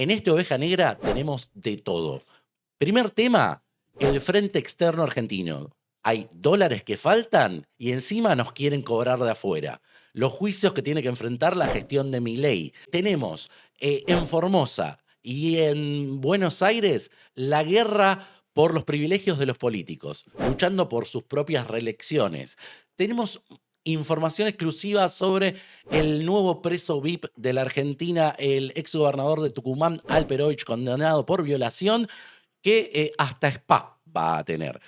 En este Oveja Negra tenemos de todo. Primer tema, el frente externo argentino. Hay dólares que faltan y encima nos quieren cobrar de afuera. Los juicios que tiene que enfrentar la gestión de Milei. Tenemos en Formosa y en Buenos Aires la guerra por los privilegios de los políticos, luchando por sus propias reelecciones. Tenemos información exclusiva sobre el nuevo preso VIP de la Argentina, el exgobernador de Tucumán, Alperovich, condenado por violación, que hasta spa va a tener.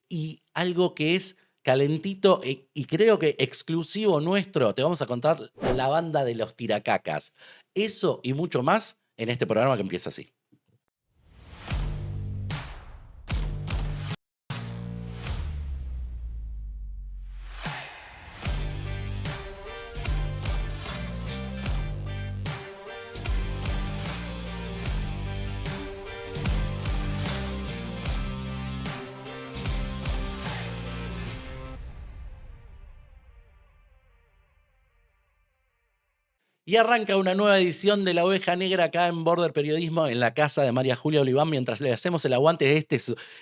Y algo que es calentito y creo que exclusivo nuestro, te vamos a contar la banda de los tiracacas. Eso y mucho más en este programa que empieza así. Y arranca una nueva edición de La Oveja Negra acá en Border Periodismo, en la casa de María Julia Oliván, mientras le hacemos el aguante. Este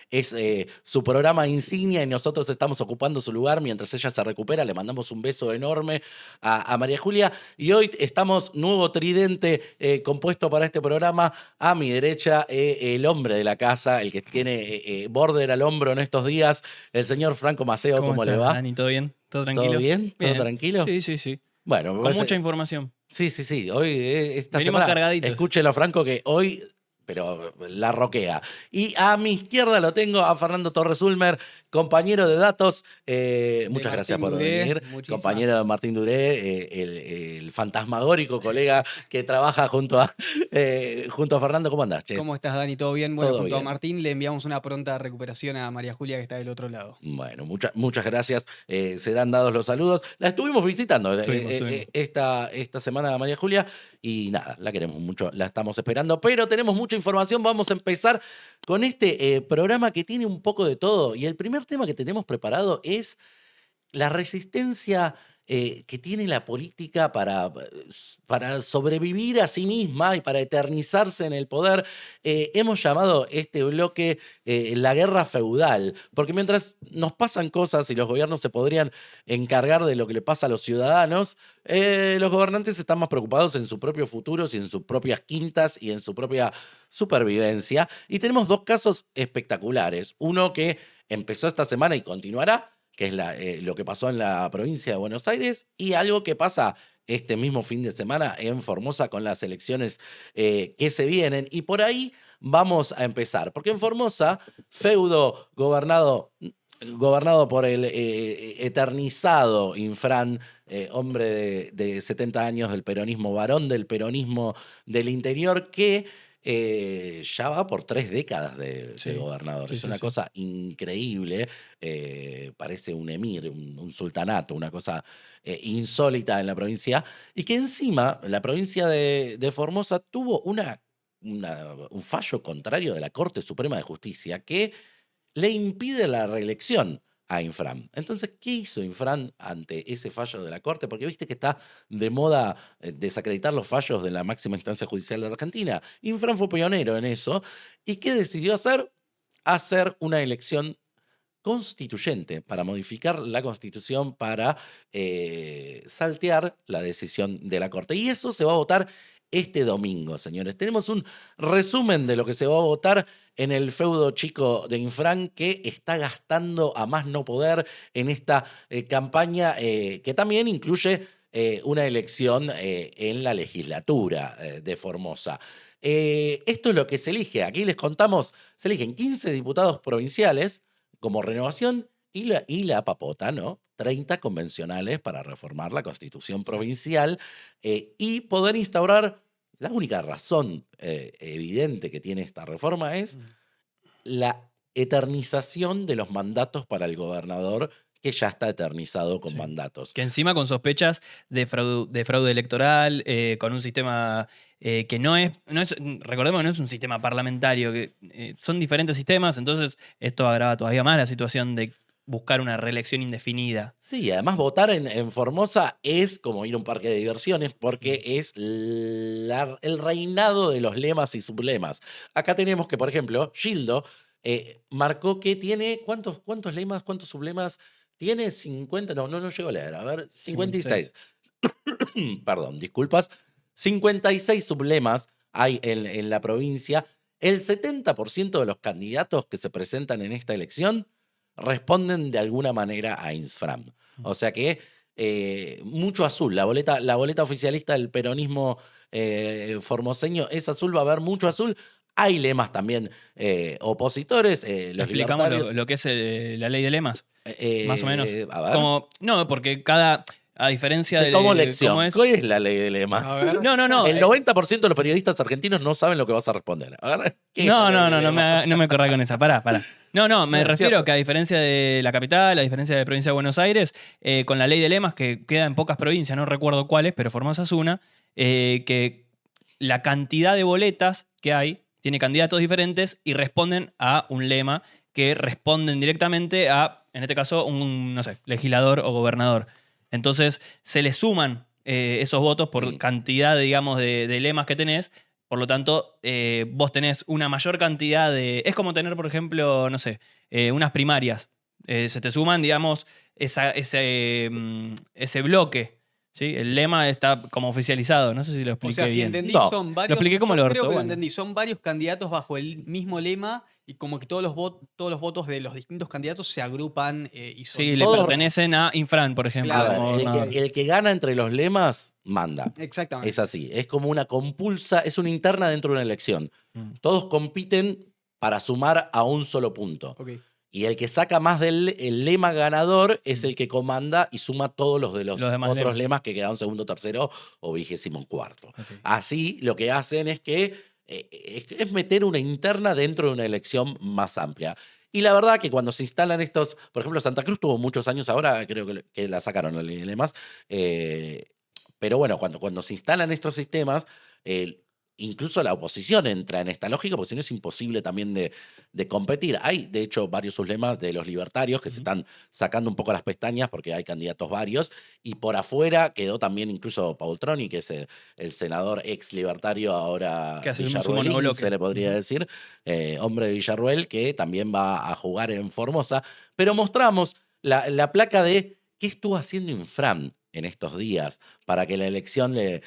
es su programa insignia y nosotros estamos ocupando su lugar mientras ella se recupera. Le mandamos un beso enorme a María Julia. Y hoy estamos, nuevo tridente compuesto para este programa. A mi derecha, el hombre de la casa, el que tiene Border al hombro en estos días, el señor Franco Maceo. ¿Cómo le va? Dani? ¿Todo bien? ¿Todo tranquilo? ¿Todo bien? ¿Todo Bien. tranquilo? Sí. Bueno, con mucha información. Sí. Hoy, esta Venimos semana, cargaditos. escúchelo, Franco, que hoy, pero la roquea. Y a mi izquierda lo tengo a Fernando Torres Ulmer, compañero de datos. Muchas gracias por venir. Compañero de Martín Duré, el fantasmagórico colega que trabaja junto a Fernando. ¿Cómo andás, che? ¿Cómo estás, Dani? ¿Todo bien? Bueno, Todo junto bien. a Martín le enviamos una pronta recuperación a María Julia, que está del otro lado. Bueno, muchas gracias. Se dan dados los saludos. La estuvimos visitando Estuvimos. esta semana, María Julia, y nada, la queremos mucho, la estamos esperando, pero tenemos mucha información. Vamos a empezar con este programa que tiene un poco de todo. Y el primer tema que tenemos preparado es la resistencia que tiene la política para sobrevivir a sí misma y para eternizarse en el poder. Hemos llamado este bloque la guerra feudal, porque mientras nos pasan cosas y los gobiernos se podrían encargar de lo que le pasa a los ciudadanos, los gobernantes están más preocupados en su propio futuro, y en sus propias quintas y en su propia supervivencia. Y tenemos dos casos espectaculares. Uno que empezó esta semana y continuará, que es lo que pasó en la provincia de Buenos Aires, y algo que pasa este mismo fin de semana en Formosa con las elecciones que se vienen. Y por ahí vamos a empezar, porque en Formosa, feudo gobernado por el eternizado Infran, hombre de 70 años del peronismo, varón del peronismo del interior, que ya va por 3 décadas de gobernador. Es una cosa increíble. Parece un emir, un sultanato, una cosa insólita en la provincia. Y que encima la provincia de Formosa tuvo un fallo contrario de la Corte Suprema de Justicia que le impide la reelección a Infran. Entonces, ¿qué hizo Infran ante ese fallo de la Corte? Porque viste que está de moda desacreditar los fallos de la máxima instancia judicial de la Argentina. Infran fue pionero en eso. ¿Y qué decidió hacer? Hacer una elección constituyente para modificar la Constitución, para saltear la decisión de la Corte. Y eso se va a votar este domingo, señores. Tenemos un resumen de lo que se va a votar en el feudo chico de Infran, que está gastando a más no poder en esta campaña que también incluye una elección en la legislatura de Formosa. Esto es lo que se elige. Aquí les contamos, se eligen 15 diputados provinciales como renovación y la papota, ¿no? 30 convencionales para reformar la Constitución provincial y poder instaurar. La única razón evidente que tiene esta reforma es la eternización de los mandatos para el gobernador, que ya está eternizado con mandatos. Que encima con sospechas de fraude electoral, con un sistema que no es, recordemos que no es un sistema parlamentario, que son diferentes sistemas, entonces esto agrava todavía más la situación de buscar una reelección indefinida. Sí, y además votar en Formosa es como ir a un parque de diversiones porque es el reinado de los lemas y sublemas. Acá tenemos que, por ejemplo, Gildo marcó que tiene, ¿cuántos lemas, cuántos sublemas? Tiene 50, no llego a leer, a ver, 56. Perdón, disculpas. 56 sublemas hay en la provincia. El 70% de los candidatos que se presentan en esta elección responden de alguna manera a Infram. O sea que mucho azul. La boleta oficialista del peronismo formoseño es azul, va a haber mucho azul. Hay lemas también opositores, los ¿Explicamos libertarios. lo que es la ley de lemas? Más o menos. A ver. No, porque a diferencia de Como cómo lección. es. ¿Cuál es la ley de lemas? A ver. No. El 90% de los periodistas argentinos no saben lo que vas a responder. A ver, ¿qué es la ley de lemas? No me corra con esa. Pará. No, me Es refiero cierto. que a diferencia de la capital, a diferencia de la provincia de Buenos Aires, con la ley de lemas, que queda en pocas provincias, no recuerdo cuáles, pero Formosa es una, que la cantidad de boletas que hay tiene candidatos diferentes y responden a un lema que responden directamente a, en este caso, un, no sé, legislador o gobernador. Entonces, se le suman esos votos por cantidad, digamos, de lemas que tenés. Por lo tanto, vos tenés una mayor cantidad de... Es como tener, por ejemplo, no sé, unas primarias. Se te suman, digamos, ese bloque. ¿Sí? El lema está como oficializado. No sé si lo O expliqué sea, si bien. entendí, No, son lo varios. expliqué como el Yo orto, creo que lo bueno. entendí. Son varios candidatos bajo el mismo lema y como que todos los votos de los distintos candidatos se agrupan y son. Sí, le Todos- pertenecen a Infran, por ejemplo. Claro, A ver, como el una- que, el que gana entre los lemas, manda. Exactamente. Es así. Es como una compulsa, es una interna dentro de una elección. Mm. Todos compiten para sumar a un solo punto. Ok. Y el que saca más del el lema ganador es el que comanda y suma todos los de los Los demás otros lemas. lemas que quedaron segundo, tercero o 24º. Ok. Así lo que hacen es que es meter una interna dentro de una elección más amplia. Y la verdad que cuando se instalan estos, por ejemplo, Santa Cruz tuvo muchos años ahora, creo que la sacaron la ley de lemas, pero bueno, cuando se instalan estos sistemas, incluso la oposición entra en esta lógica, porque si no es imposible también de competir. Hay, de hecho, varios sublemas de los libertarios que se están sacando un poco las pestañas porque hay candidatos varios, y por afuera quedó también incluso Paul Troni, que es el senador ex libertario, ahora Que hacemos un Villarruelín, monobloque. se le podría decir, hombre de Villarruel, que también va a jugar en Formosa. Pero mostramos la placa de qué estuvo haciendo Infram en estos días para que la elección le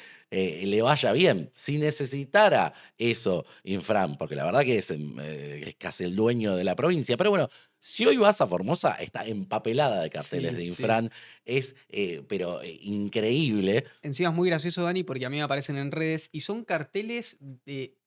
vaya bien. Si necesitara eso, Infram, porque la verdad que es casi el dueño de la provincia. Pero bueno, si hoy vas a Formosa, está empapelada de carteles Sí, de sí. Infram. Es, pero increíble. Encima es muy gracioso, Dani, porque a mí me aparecen en redes y son carteles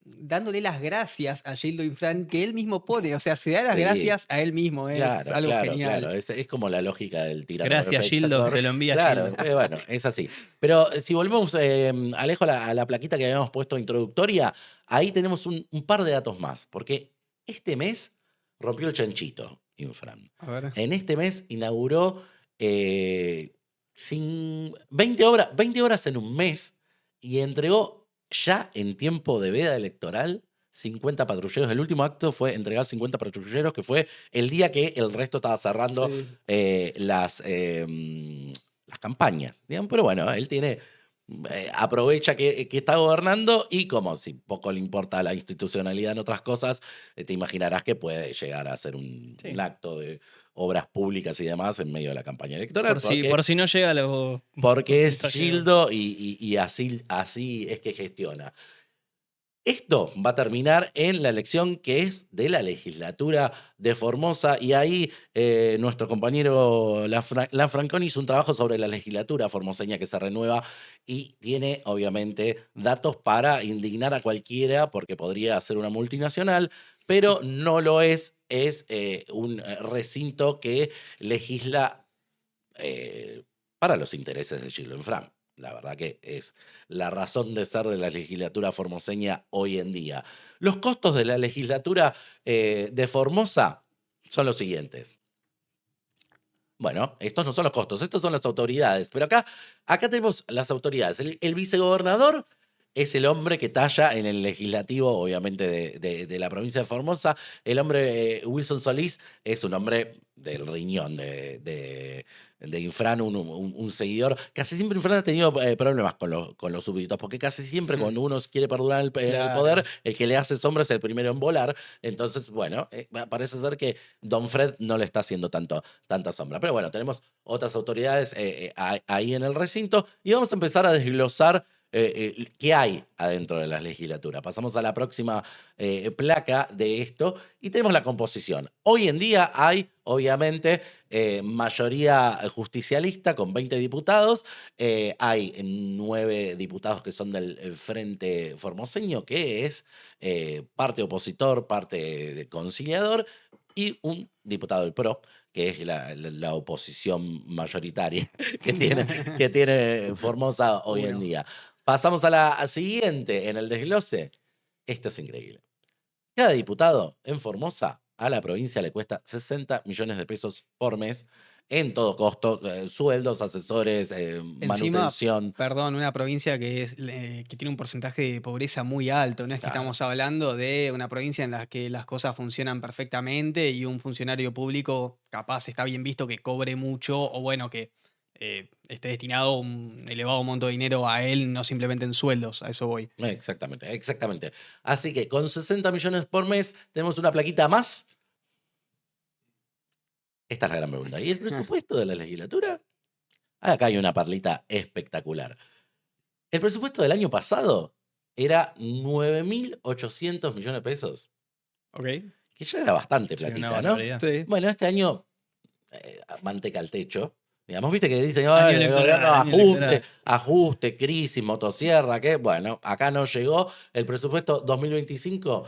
dándole las gracias a Gildo Infran que él mismo pone. O sea, se da las Sí. gracias a él mismo. Es Claro, algo claro, genial. claro. Es como la lógica del tirano Gracias, perfecto. Gildo, que te lo envía Claro, Gildo. bueno, es así. Pero si volvemos, Alejo, a la plaquita que habíamos puesto introductoria, ahí tenemos un par de datos más, porque este mes rompió el chanchito, Infran. A ver. En este mes inauguró 20 horas en un mes y entregó ya en tiempo de veda electoral 50 patrulleros. El último acto fue entregar 50 patrulleros, que fue el día que el resto estaba cerrando Sí. las campañas. Digamos. Pero bueno, él aprovecha que está gobernando y como si poco le importa la institucionalidad en otras cosas, te imaginarás que puede llegar a hacer un acto de obras públicas y demás en medio de la campaña electoral. Por si no llega lo. Porque es porcentaje. Gildo y así es que gestiona. Esto va a terminar en la elección que es de la legislatura de Formosa y ahí nuestro compañero Lanfranconi hizo un trabajo sobre la legislatura formoseña que se renueva y tiene obviamente datos para indignar a cualquiera porque podría ser una multinacional, pero no lo es un recinto que legisla para los intereses de Gildo Infram. La verdad que es la razón de ser de la legislatura formoseña hoy en día. Los costos de la legislatura de Formosa son los siguientes. Bueno, estos no son los costos, estos son las autoridades. Pero acá tenemos las autoridades. El vicegobernador es el hombre que talla en el legislativo, obviamente, de la provincia de Formosa. El hombre Wilson Solís es un hombre del riñón de Infran, un seguidor. Casi siempre Infran ha tenido problemas con los súbditos, porque casi siempre cuando uno quiere perdurar el poder, Claro. el que le hace sombra es el primero en volar. Entonces, bueno, parece ser que Don Fred no le está haciendo tanta sombra. Pero bueno, tenemos otras autoridades ahí en el recinto y vamos a empezar a desglosar qué hay adentro de la legislatura. Pasamos a la próxima placa de esto y tenemos la composición. Hoy en día hay, obviamente, mayoría justicialista con 20 diputados. Hay 9 diputados que son del Frente Formoseño, que es parte opositor, parte de conciliador, y un diputado del PRO, que es la oposición mayoritaria que tiene Formosa hoy en Uno. día. Pasamos a la siguiente en el desglose. Esto es increíble. Cada diputado en Formosa a la provincia le cuesta 60 millones de pesos por mes en todo costo, sueldos, asesores, manutención. Perdón, una provincia que tiene un porcentaje de pobreza muy alto. No es que Claro. estamos hablando de una provincia en la que las cosas funcionan perfectamente y un funcionario público capaz está bien visto que cobre mucho o bueno, que esté destinado un elevado monto de dinero a él, no simplemente en sueldos. A eso voy. Exactamente, exactamente. Así que con 60 millones por mes tenemos una plaquita más. Esta es la gran pregunta. ¿Y el presupuesto de la legislatura? Acá hay una perlita espectacular. El presupuesto del año pasado era 9.800 millones de pesos, ¿Ok? que ya era bastante Sí, una platita, ¿no? barbaridad. Sí. Bueno, este año, manteca al techo. Digamos, viste que dicen, Año "Ay, el electoral, gobierno año ajuste, electoral". ajuste, crisis, motosierra, ¿qué? Bueno, acá no llegó. El presupuesto 2025,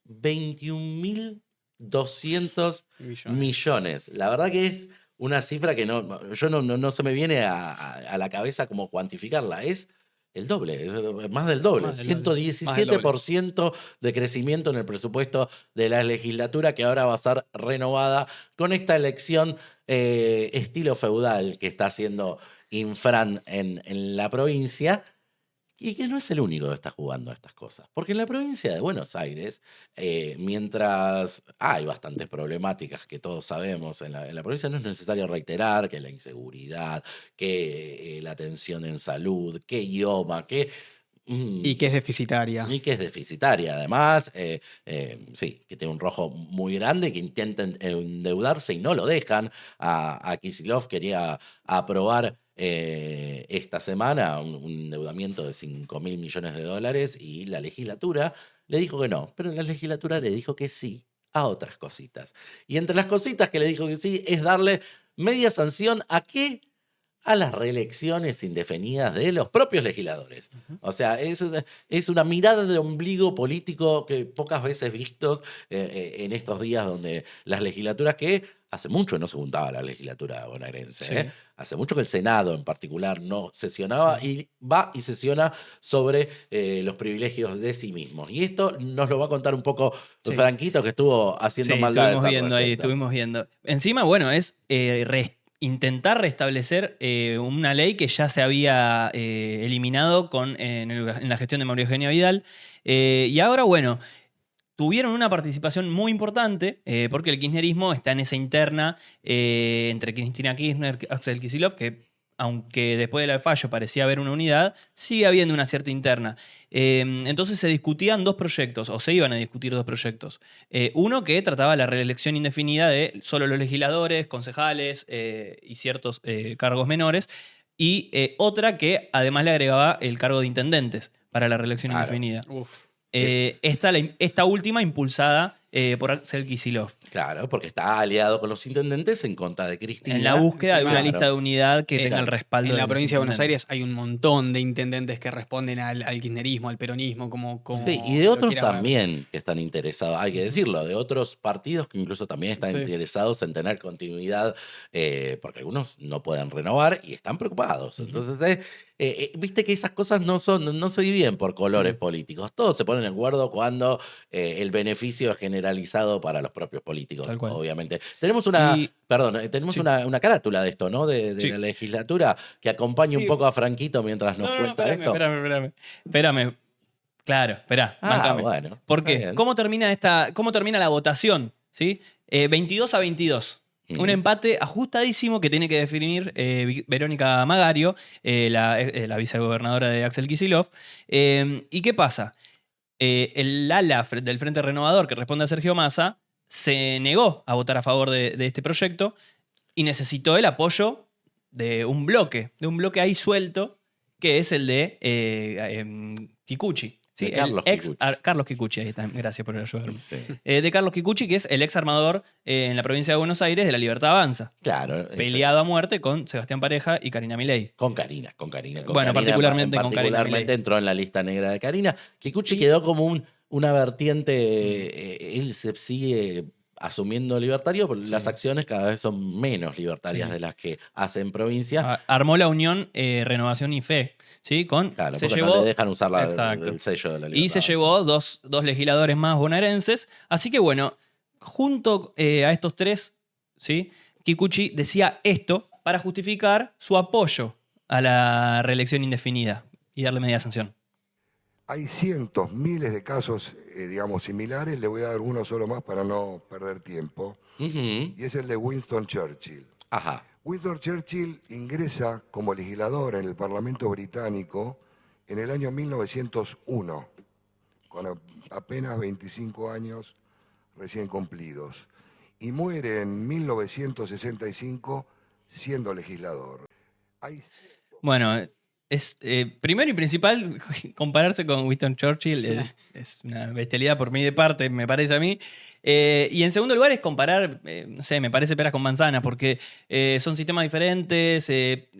21.200 millones. La verdad que es una cifra que yo no se me viene a la cabeza como cuantificarla. Es el doble, es más del doble. Más del doble. 117% de crecimiento en el presupuesto de la legislatura, que ahora va a ser renovada con esta elección estilo feudal que está haciendo Infran en la provincia. Y que no es el único que está jugando a estas cosas. Porque en la provincia de Buenos Aires, mientras hay bastantes problemáticas que todos sabemos en la provincia, no es necesario reiterar que la inseguridad, que la atención en salud, que idioma, que... Y que es deficitaria. Y que es deficitaria, además, sí, que tiene un rojo muy grande, que intenta endeudarse y no lo dejan. A Kicillof quería aprobar esta semana un endeudamiento de 5.000 millones de dólares y la legislatura le dijo que no, pero la legislatura le dijo que sí a otras cositas. Y entre las cositas que le dijo que sí es darle media sanción a qué, a las reelecciones indefinidas de los propios legisladores. O sea, es una mirada de ombligo político que pocas veces vistos en estos días donde las legislaturas, que hace mucho no se juntaba la legislatura bonaerense, Sí. hace mucho que el Senado en particular no sesionaba y va y sesiona sobre los privilegios de sí mismos. Y esto nos lo va a contar un poco Sí. Franquito, que estuvo haciendo Sí, maldades estuvimos al viendo ahí, respecto. estuvimos viendo. Encima, bueno, es intentar restablecer una ley que ya se había eliminado en la gestión de María Eugenia Vidal. Y ahora, bueno, tuvieron una participación muy importante porque el kirchnerismo está en esa interna entre Cristina Kirchner y Axel Kicillof, que aunque después del fallo parecía haber una unidad, sigue habiendo una cierta interna. Entonces se discutían dos proyectos, o se iban a discutir dos proyectos. Uno que trataba la reelección indefinida de solo los legisladores, concejales y ciertos cargos menores, y otra que además le agregaba el cargo de intendentes para la reelección Claro. indefinida. Uf. Esta última impulsada por Axel Kicillof, Claro, porque está aliado con los intendentes en contra de Cristina. en la búsqueda de una Claro. lista de unidad que tenga Claro. el respaldo En la los provincia de Buenos intendentes. Aires hay un montón de intendentes que responden al kirchnerismo, al peronismo, como Sí, y de lo otros quieras ver. también que están interesados, hay que decirlo, de otros partidos que incluso también están Sí. interesados en tener continuidad, porque algunos no pueden renovar y están preocupados. Ujú. Entonces, viste que esas cosas no se dividen por colores políticos. Todos se ponen de acuerdo cuando el beneficio es generalizado para los propios políticos, Tal cual. obviamente. Tenemos una, Y- tenemos sí. una carátula de esto, ¿no? De Sí. la legislatura que acompaña un Sí. poco a Franquito mientras nos cuenta esto. Espérame. Claro, esperá, bancame. Bueno. ¿Por está qué? bien. ¿Cómo termina la votación? ¿Sí? 22-22. Un empate ajustadísimo que tiene que definir Verónica Magario, la vicegobernadora de Axel Kicillof. ¿Y qué pasa? El ala del Frente Renovador, que responde a Sergio Massa, se negó a votar a favor de este proyecto y necesitó el apoyo de un bloque ahí suelto, que es el de Kikuchi. ¿Sí? De Carlos Kikuchi. Carlos Kikuchi, ahí está, gracias por ayudarme. Sí. De Carlos Kikuchi, que es el ex armador en la provincia de Buenos Aires de la Libertad Avanza. Claro. Peleado a muerte con Sebastián Pareja y Karina Milei. Con Karina. Bueno, particularmente con Karina particularmente Milei. entró en la lista negra de Karina. Kikuchi quedó como una vertiente, él se sigue asumiendo libertario, pero las acciones cada vez son menos libertarias Sí. de las que hace en provincia. Armó la unión Renovación y Fe, ¿sí? Claro, porque no le dejan usar Exacto. el sello de la libertad. Y se llevó dos legisladores más bonaerenses. Así que bueno, junto a estos tres, ¿sí? Kikuchi decía esto para justificar su apoyo a la reelección indefinida y darle media sanción. Hay cientos, miles de casos, digamos, similares. Le voy a dar uno solo más para no perder tiempo. Ujú. Y es el de Winston Churchill. Ajá. Winston Churchill ingresa como legislador en el Parlamento británico en el año 1901, con apenas 25 años recién cumplidos, y muere en 1965 siendo legislador. Bueno, es primero y principal, compararse con Winston Churchill es una bestialidad por mí de parte, me parece a mí. Y en segundo lugar es comparar, no sé, me parece peras con manzanas, porque son sistemas diferentes.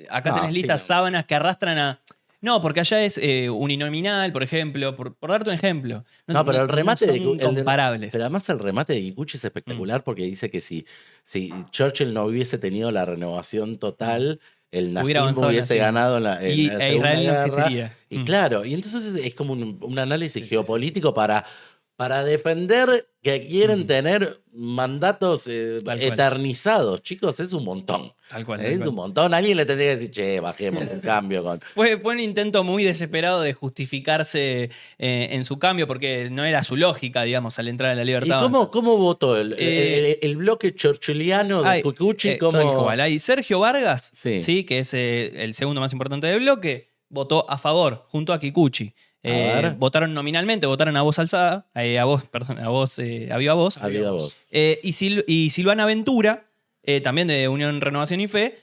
Acá No, tenés sí, listas no. sábanas que arrastran a... No, porque allá es uninominal, por ejemplo, por darte un ejemplo. No, pero el remate no de son comparables. Pero además el remate de Kikuchi es espectacular porque dice que si Churchill no hubiese tenido la renovación total, el Hubiera nazismo avanzado el hubiese nazismo. ganado en la E Segunda Israel no Guerra. existiría. Y claro, y entonces es como un análisis Sí, sí, geopolítico para defender que quieren tener mandatos Tal cual. eternizados. Chicos, es un montón. Tal cual. Es un montón. Alguien le tendría que decir, che, bajemos un cambio con... Fue un intento muy desesperado de justificarse en su cambio, porque no era su lógica, digamos, al entrar en la ¿Y libertad. cómo votó el bloque churchilliano de Ay, Kikuchi? tal cual. Hay Sergio Vargas, Sí. sí, que es el segundo más importante del bloque, votó a favor, junto a Kikuchi. A ver. Votaron nominalmente, votaron a voz alzada, a viva voz. A viva voz. Y Silvana Ventura, también de Unión Renovación y Fe,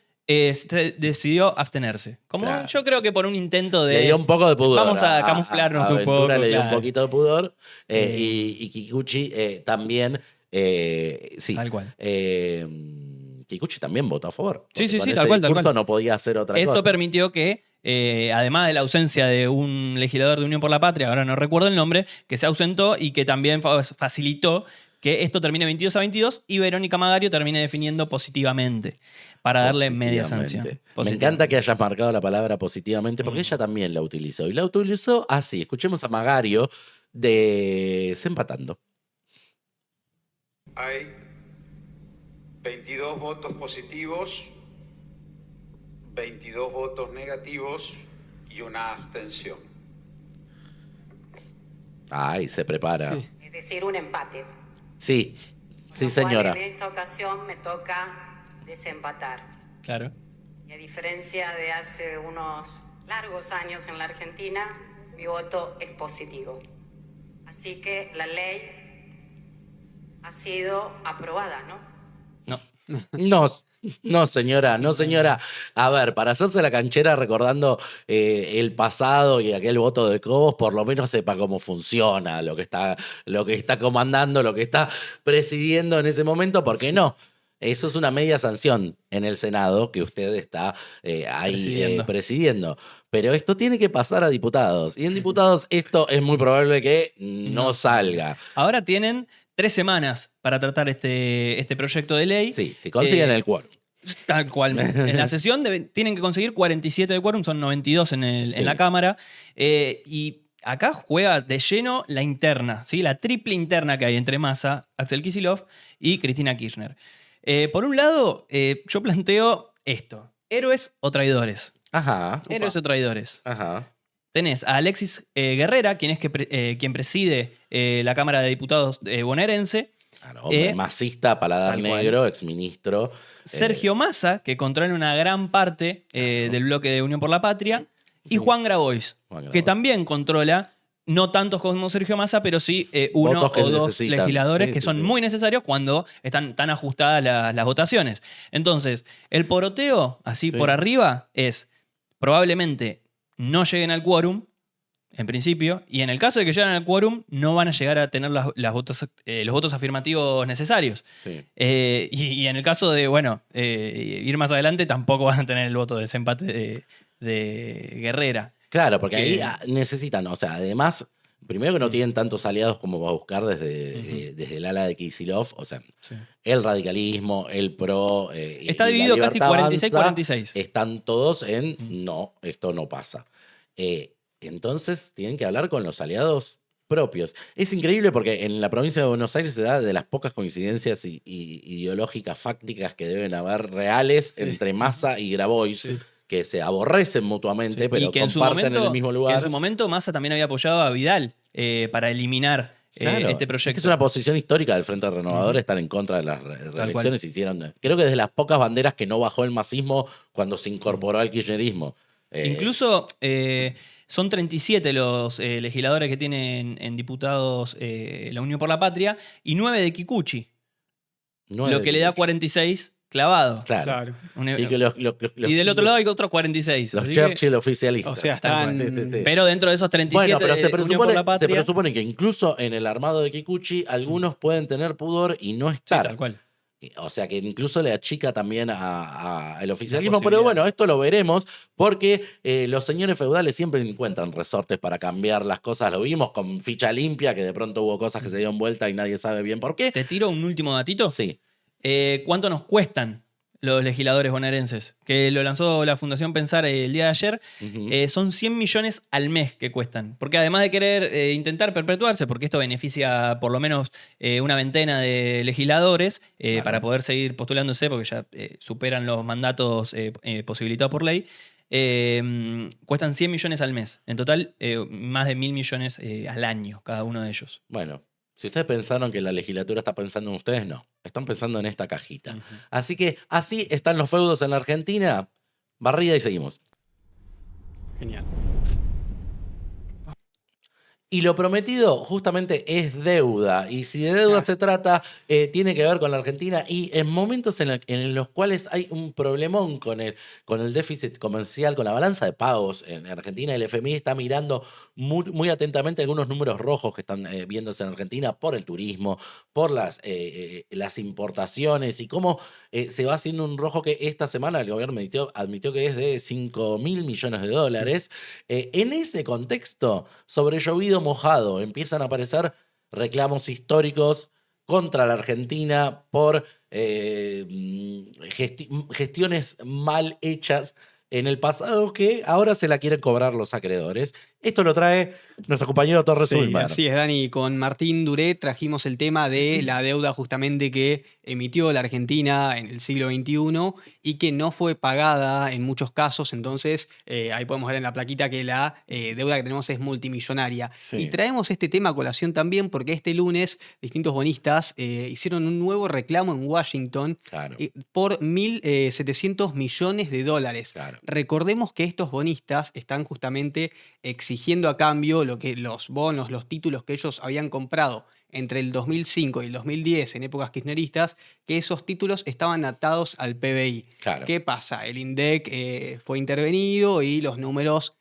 decidió abstenerse. Como Claro. yo creo que por un intento de... Le dio un poco de pudor. Vamos a camuflarnos a un poco. Ventura le dio un claro. poquito de pudor. Y Kikuchi también. Sí. Tal cual. Kikuchi también votó a favor. Sí, porque sí, con sí, ese tal cual, tal discurso cual. no podía hacer otra Esto cosa. permitió que, además de la ausencia de un legislador de Unión por la Patria, ahora no recuerdo el nombre, que se ausentó y que también facilitó que esto termine 22-22 y Verónica Magario termine definiendo positivamente para darle media sanción. Me encanta que hayas marcado la palabra positivamente porque ella también la utilizó. Y la utilizó así. Escuchemos a Magario desempatando. Hay 22 votos positivos, 22 votos negativos y una abstención. Ay, se prepara. Es decir, un empate. Sí, Con lo señora. cual, en esta ocasión me toca desempatar. Claro. Y a diferencia de hace unos largos años en la Argentina, mi voto es positivo. Así que la ley ha sido aprobada, ¿no? No. No, señora, no, señora. A ver, para hacerse la canchera recordando el pasado y aquel voto de Cobos, por lo menos sepa cómo funciona lo que está comandando, lo que está presidiendo en ese momento, porque no. Eso es una media sanción en el Senado que usted está ahí presidiendo. Pero esto tiene que pasar a diputados. Y en diputados esto es muy probable que no salga. Ahora tienen 3 semanas para tratar este proyecto de ley. Sí, si consiguen el quórum. Tal cual. En la sesión tienen que conseguir 47 de quórum, son 92 en la Cámara. Y acá juega de lleno la interna, ¿sí? La triple interna que hay entre Massa, Axel Kicillof y Cristina Kirchner. Por un lado, yo planteo esto: héroes o traidores. Ajá. Héroes o traidores. Ajá. Tenés a Alexis Guerrera, quien preside la Cámara de Diputados bonaerense. Claro, hombre, masista, paladar Tal cual. negro, exministro. Sergio Massa, que controla una gran parte del bloque de Unión por la Patria. Y Juan Grabois, Juan que Grabois. también controla, no tantos como Sergio Massa, pero sí uno Votos que o dos necesitan. legisladores Sí, que sí, son sí. muy necesarios cuando están tan ajustadas las votaciones. Entonces, el poroteo, así Sí. por arriba, es probablemente no lleguen al quórum, en principio, y en el caso de que lleguen al quórum, no van a llegar a tener los votos afirmativos necesarios. Sí. Y en el caso de, ir más adelante, tampoco van a tener el voto de desempate de Guerrera. Claro, porque Que- ahí necesitan, o sea, además, primero que no tienen tantos aliados como va a buscar desde el ala de Kicillof, o sea, Sí. el radicalismo, el PRO. Está y la dividido casi Libertad Avanza 46-46. Están todos en no, esto no pasa. Entonces tienen que hablar con los aliados propios. Es increíble porque en la provincia de Buenos Aires se da de las pocas coincidencias ideológicas, fácticas que deben haber reales entre Massa y Grabois, que se aborrecen mutuamente, pero Y que comparten en el mismo que lugar. en su momento Massa también había apoyado a Vidal para eliminar Claro, este es proyecto. que es una posición histórica del Frente Renovador estar en contra de las reelecciones. Creo que desde las pocas banderas que no bajó el masismo cuando se incorporó al kirchnerismo. Incluso son 37 los legisladores que tienen en diputados la Unión por la Patria y 9 de Kikuchi, lo que le da 46 clavado. Claro. Un- Y, que y del otro lado hay otros 46. los así que- Churchill oficialistas. O sea, están- Sí, sí, sí. pero dentro de esos 37 Bueno, pero de Unión por la se Patria. presupone que incluso en el armado de Kikuchi algunos pueden tener pudor y no Sí, estar. tal cual. O sea que incluso le achica también el oficialismo. La Pero posibilidad. bueno, esto lo veremos porque los señores feudales siempre encuentran resortes para cambiar las cosas. Lo vimos con Ficha Limpia, que de pronto hubo cosas que se dieron vuelta y nadie sabe bien por qué. Te tiro un último datito. Sí. ¿Cuánto nos cuestan los legisladores bonaerenses? Que lo lanzó la Fundación Pensar el día de ayer. Ujú. Son 100 millones al mes que cuestan. Porque además de querer intentar perpetuarse, porque esto beneficia por lo menos una veintena de legisladores Claro. para poder seguir postulándose, porque ya superan los mandatos posibilitados por ley, cuestan 100 millones al mes. En total, más de 1.000 millones al año, cada uno de ellos. Bueno, si ustedes pensaron que la legislatura está pensando en ustedes, no. Están pensando en esta cajita. Así que así están los feudos en la Argentina. Barrida y seguimos. Genial. Y lo prometido justamente es deuda. Y si de deuda se trata, tiene que ver con la Argentina. Y en momentos en los cuales hay un problemón con el déficit comercial, con la balanza de pagos en Argentina, el FMI está mirando muy atentamente algunos números rojos que están viéndose en Argentina por el turismo, por las importaciones y cómo se va haciendo un rojo que esta semana el gobierno admitió que es de $5.000 millones. En ese contexto, sobre llovido mojado, empiezan a aparecer reclamos históricos contra la Argentina por gestiones mal hechas en el pasado que ahora se la quieren cobrar los acreedores. Esto lo trae nuestro compañero Torres Sí, Ullman. así es, Dani. Con Martín Duré trajimos el tema de la deuda justamente que emitió la Argentina en el siglo XXI y que no fue pagada en muchos casos. Entonces, ahí podemos ver en la plaquita que la deuda que tenemos es multimillonaria. Sí. Y traemos este tema a colación también porque este lunes distintos bonistas hicieron un nuevo reclamo en Washington Claro. por 1.700 millones de dólares. Claro. Recordemos que estos bonistas están justamente exigiendo a cambio lo que los bonos, los títulos que ellos habían comprado entre el 2005 y el 2010 en épocas kirchneristas, que esos títulos estaban atados al PBI. Claro. ¿Qué pasa? El INDEC fue intervenido y los números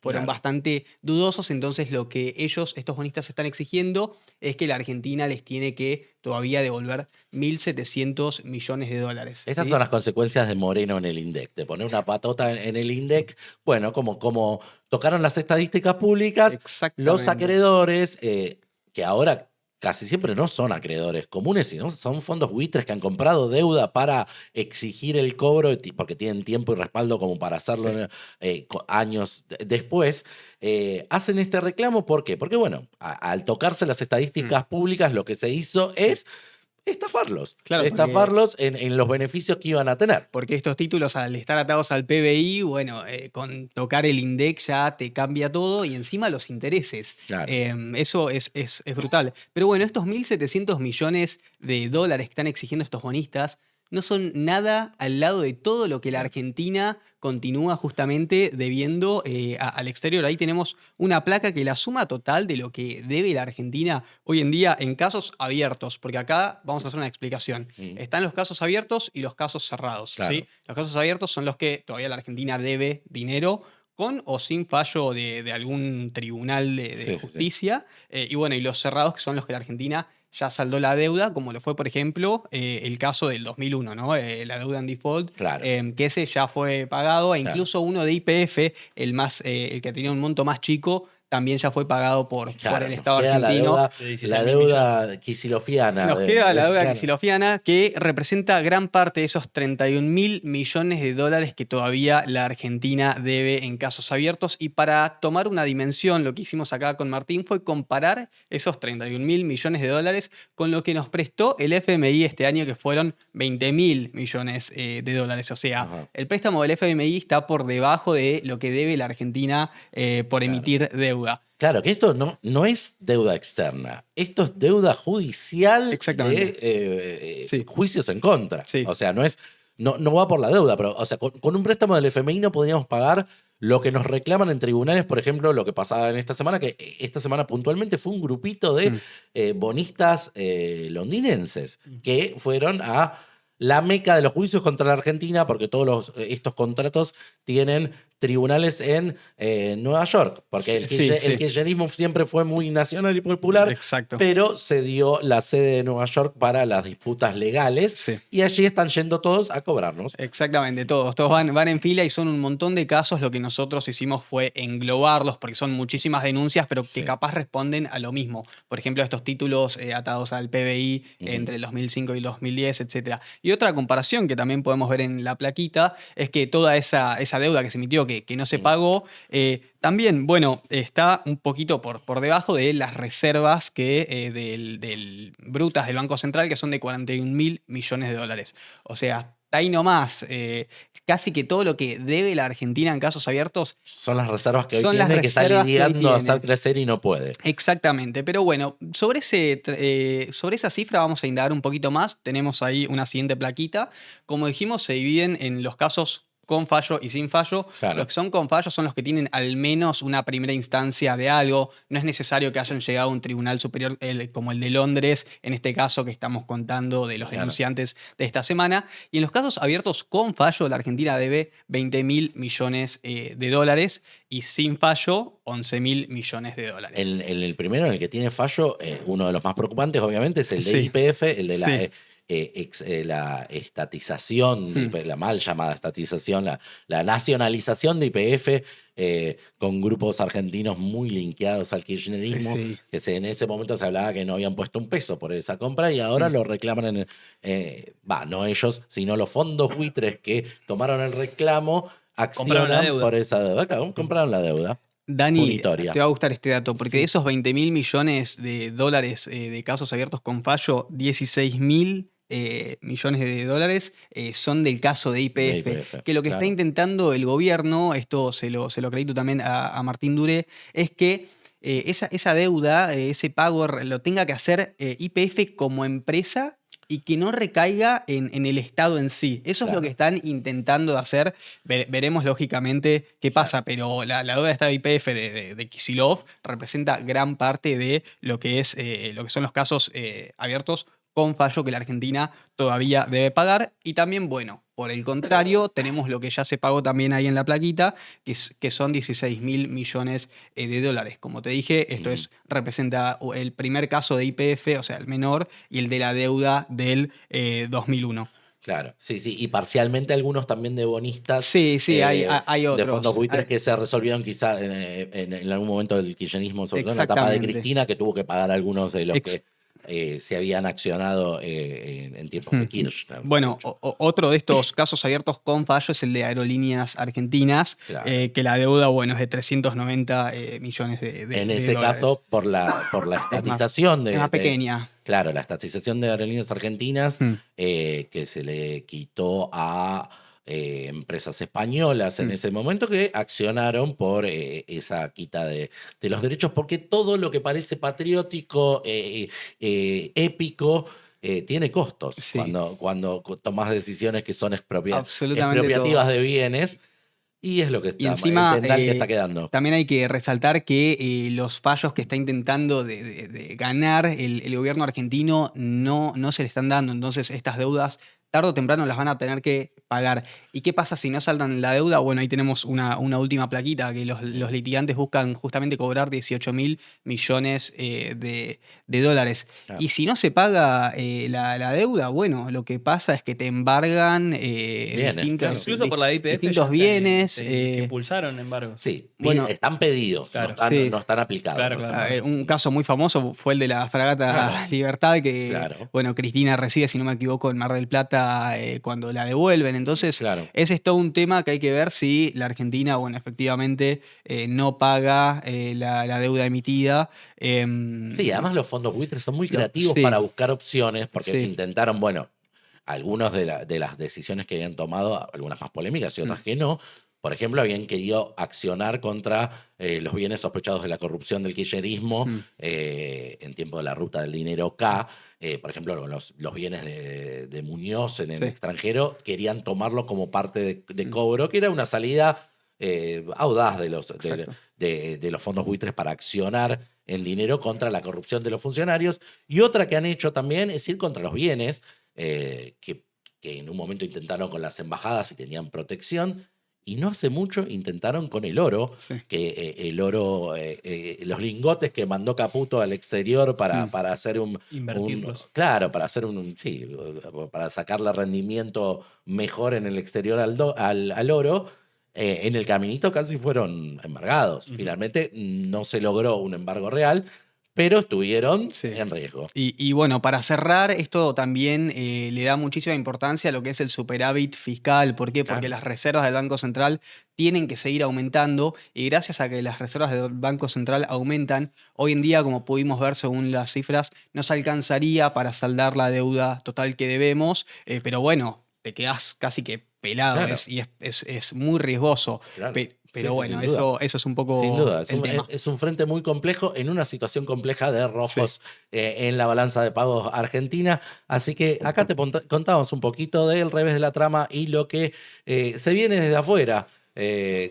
fueron Claro. bastante dudosos, entonces lo que estos bonistas están exigiendo es que la Argentina les tiene que todavía devolver 1.700 millones de dólares. Estas ¿sí? son las consecuencias de Moreno en el INDEC, de poner una patota en el INDEC. Bueno, como tocaron las estadísticas públicas, Exactamente. los acreedores, que ahora casi siempre no son acreedores comunes, sino son fondos buitres que han comprado deuda para exigir el cobro, porque tienen tiempo y respaldo como para hacerlo años después. Hacen este reclamo, ¿por qué? Porque, bueno, al tocarse las estadísticas públicas, lo que se hizo es estafarlos. Claro, estafarlos en los beneficios que iban a tener. Porque estos títulos, al estar atados al PBI, bueno, con tocar el INDEC ya te cambia todo y encima los intereses. Claro. Eso es brutal. Pero bueno, estos 1.700 millones de dólares que están exigiendo estos bonistas no son nada al lado de todo lo que la Argentina continúa justamente debiendo al exterior. Ahí tenemos una placa que la suma total de lo que debe la Argentina hoy en día en casos abiertos, porque acá vamos a hacer una explicación. Están los casos abiertos y los casos cerrados. Claro. ¿Sí? Los casos abiertos son los que todavía la Argentina debe dinero con o sin fallo de algún tribunal de justicia. Y bueno, y los cerrados, que son los que la Argentina ya saldó la deuda, como lo fue, por ejemplo, el caso del 2001, ¿no? La deuda en default, Claro. que ese ya fue pagado, e Claro. incluso uno de YPF, el que tenía un monto más chico, también ya fue pagado por el Estado Queda argentino. la deuda quisilofiana. Nos queda la deuda claro. quisilofiana, que representa gran parte de esos 31.000 millones de dólares que todavía la Argentina debe en casos abiertos. Y para tomar una dimensión, lo que hicimos acá con Martín fue comparar esos 31.000 millones de dólares con lo que nos prestó el FMI este año, que fueron 20.000 millones de dólares. O sea, Ajá. el préstamo del FMI está por debajo de lo que debe la Argentina por emitir deuda. Claro, que esto no es deuda externa, esto es deuda judicial Exactamente. de Sí. juicios en contra. Sí. O sea, no va por la deuda, pero o sea, con un préstamo del FMI no podríamos pagar lo que nos reclaman en tribunales, por ejemplo, lo que pasaba en esta semana, que esta semana puntualmente fue un grupito de bonistas londinenses que fueron a la meca de los juicios contra la Argentina, porque todos estos contratos tienen tribunales en Nueva York, porque el kirchnerismo siempre fue muy nacional y popular, Exacto. pero se dio la sede de Nueva York para las disputas legales, Sí. y allí están yendo todos a cobrarnos. Exactamente, todos van en fila y son un montón de casos. Lo que nosotros hicimos fue englobarlos, porque son muchísimas denuncias, pero que Sí. capaz responden a lo mismo. Por ejemplo, estos títulos atados al PBI entre el 2005 y el 2010, etc. Y otra comparación que también podemos ver en la plaquita es que toda esa deuda que se emitió, que no se pagó, también, bueno, está un poquito por debajo de las reservas del brutas del Banco Central, que son de 41.000 millones de dólares. O sea, ahí nomás, casi que todo lo que debe la Argentina en casos abiertos. Son las reservas que hoy Son las tiene, que está reservas que hoy lidiando a tiene. hacer crecer y no puede. Exactamente, pero bueno, sobre esa cifra vamos a indagar un poquito más. Tenemos ahí una siguiente plaquita. Como dijimos, se dividen en los casos con fallo y sin fallo. Claro. Los que son con fallo son los que tienen al menos una primera instancia de algo. No es necesario que hayan llegado a un tribunal superior como el de Londres, en este caso que estamos contando de los Claro. denunciantes de esta semana. Y en los casos abiertos con fallo, la Argentina debe 20.000 millones de dólares y sin fallo 11.000 millones de dólares. El primero, en el que tiene fallo, uno de los más preocupantes, obviamente, es el de Sí. YPF, el de Sí. la estatización, la mal llamada estatización, la nacionalización de YPF, con grupos argentinos muy linkeados al kirchnerismo, Sí. que en ese momento se hablaba que no habían puesto un peso por esa compra y ahora lo reclaman no ellos, sino los fondos buitres que tomaron el reclamo, Compraron la accionan deuda. por esa deuda. Claro, compraron la deuda. Dani, Punitoria. te va a gustar este dato, porque Sí. de esos 20.000 millones de dólares de casos abiertos con fallo, 16.000 millones de dólares son del caso de YPF. De YPF, Que lo que claro. está intentando el gobierno, esto se lo acredito también a Martín Duré, es que esa deuda, ese pago, lo tenga que hacer YPF como empresa y que no recaiga en el Estado en sí. Eso es Claro. lo que están intentando hacer. Veremos lógicamente qué pasa, pero la deuda de esta YPF de Kicillof representa gran parte de lo que son los casos abiertos con fallo que la Argentina todavía debe pagar. Y también, bueno, por el contrario, tenemos lo que ya se pagó también ahí en la plaquita, que son 16.000 millones de dólares. Como te dije, esto representa el primer caso de YPF, o sea, el menor, y el de la deuda del 2001. Claro, sí, sí. Y parcialmente algunos también de bonistas. Sí, hay De otros. fondos buitres Hay- que se resolvieron quizás en algún momento del kirchnerismo, sobre todo en la etapa de Exactamente. Cristina, que tuvo que pagar algunos de los que se habían accionado en tiempos de Kirchner. Bueno, otro de estos casos abiertos con fallo es el de Aerolíneas Argentinas, Claro. que la deuda, bueno, es de 390 millones En de ese dólares. caso, por la estatización Es más pequeña. Claro, la estatización de Aerolíneas Argentinas, que se le quitó a empresas españolas en ese momento que accionaron por esa quita de los derechos, porque todo lo que parece patriótico, épico, tiene costos Sí. cuando tomas decisiones que son Absolutamente expropiativas todo. de bienes, y es lo que está, Y encima, el tendal que está quedando. también hay que resaltar que los fallos que está intentando de ganar el gobierno argentino no se le están dando. Entonces, estas deudas tarde o temprano las van a tener que pagar. ¿Y qué pasa si no saldan la deuda? Bueno, ahí tenemos una última plaquita, que los litigantes buscan justamente cobrar 18 mil millones de dólares. Claro. Y si no se paga la deuda, bueno, lo que pasa es que te embargan claro. Incluso por la IPF distintos ya bienes. se impulsaron embargos. Sí, Bueno, están pedidos, claro. Sí. no están aplicados. Claro, no claro. están- Un caso muy famoso fue el de la fragata Claro. Libertad, que Claro. bueno, Cristina recibe, si no me equivoco, en Mar del Plata cuando la devuelven. Entonces, Claro. ese es todo un tema que hay que ver si la Argentina, bueno, efectivamente no paga la deuda emitida. Sí, además los fondos buitres son muy creativos sí. para buscar opciones, porque Sí. intentaron, bueno, algunas de las decisiones que habían tomado, algunas más polémicas y otras que no. Por ejemplo, habían querido accionar contra los bienes sospechados de la corrupción del kirchnerismo en tiempo de la ruta del dinero K. Por ejemplo, los bienes de Muñoz en el Sí. extranjero querían tomarlo como parte de cobro, que era una salida audaz de Exacto. los fondos buitres para accionar en dinero contra la corrupción de los funcionarios. Y otra que han hecho también es ir contra los bienes, que en un momento intentaron con las embajadas y tenían protección. Y no hace mucho intentaron con el oro, Sí. que el oro, los lingotes que mandó Caputo al exterior para hacer Invertirlos. claro, para hacer sí, para sacarle rendimiento mejor en el exterior al oro, en el caminito casi fueron embargados. Finalmente no se logró un embargo real, pero estuvieron Sí. en riesgo. Y bueno, para cerrar, esto también le da muchísima importancia a lo que es el superávit fiscal. ¿Por qué? Porque Claro. las reservas del Banco Central tienen que seguir aumentando, y gracias a que las reservas del Banco Central aumentan, hoy en día, como pudimos ver según las cifras, nos alcanzaría para saldar la deuda total que debemos, pero bueno, te quedás casi que pelado, Claro. es muy riesgoso. Claro. Pero Sí, sí, bueno, sin duda. eso es un poco Sin duda, el tema. es un frente muy complejo en una situación compleja de rojos en la balanza de pagos argentina. Así que acá te contamos un poquito del revés de la trama y lo que se viene desde afuera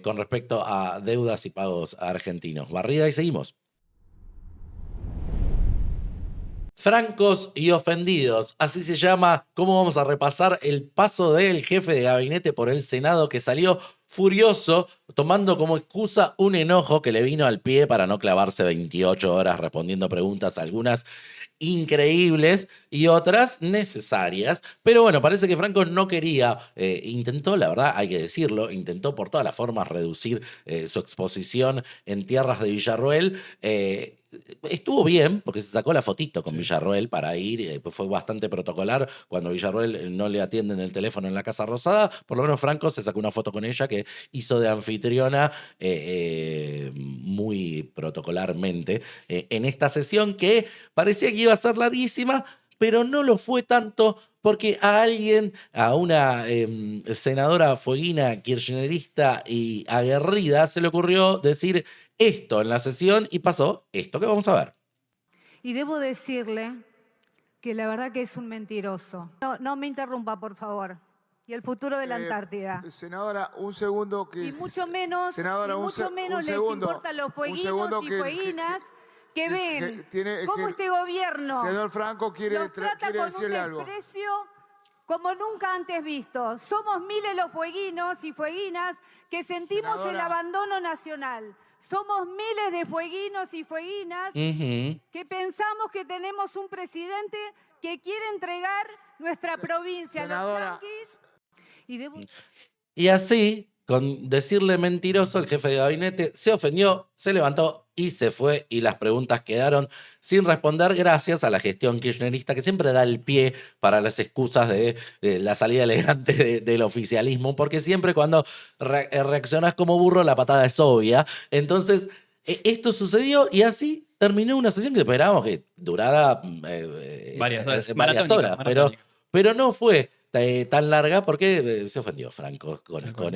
con respecto a deudas y pagos argentinos. Barrida y seguimos. Francos y ofendidos, así se llama cómo vamos a repasar el paso del jefe de gabinete por el Senado, que salió furioso, tomando como excusa un enojo que le vino al pie para no clavarse 28 horas respondiendo preguntas, algunas increíbles y otras necesarias. Pero bueno, parece que Franco no quería, intentó, la verdad hay que decirlo, intentó por todas las formas reducir su exposición en tierras de Villarroel. Estuvo bien, porque se sacó la fotito con Villarroel para ir, fue bastante protocolar. Cuando Villarroel no le atienden el teléfono en la Casa Rosada, por lo menos Franco se sacó una foto con ella que hizo de anfitriona muy protocolarmente en esta sesión, que parecía que iba a ser larguísima, pero no lo fue tanto, porque a una senadora fueguina, kirchnerista y aguerrida, se le ocurrió decir esto en la sesión y pasó esto que vamos a ver. Y debo decirle que la verdad que es un mentiroso. No me interrumpa, por favor. Y el futuro de la Antártida. Senadora, un segundo que... Y mucho menos, Senadora, y mucho menos les importan los fueguinos y fueguinas que ven cómo este gobierno Senador Franco quiere los trata con un decirle algo. desprecio como nunca antes visto. Somos miles los fueguinos y fueguinas que sentimos el Senadora. abandono nacional. Somos miles de fueguinos y fueguinas que pensamos que tenemos un presidente que quiere entregar nuestra provincia Senadora. a los yanquis. Y así, con decirle mentiroso, el jefe de gabinete se ofendió, se levantó y se fue y las preguntas quedaron sin responder gracias a la gestión kirchnerista que siempre da el pie para las excusas de la salida elegante del oficialismo, porque siempre cuando reaccionas como burro la patada es obvia. Entonces, esto sucedió y así terminó una sesión que esperábamos que durara Varias horas. horas, pero no fue tan larga porque se ofendió Franco con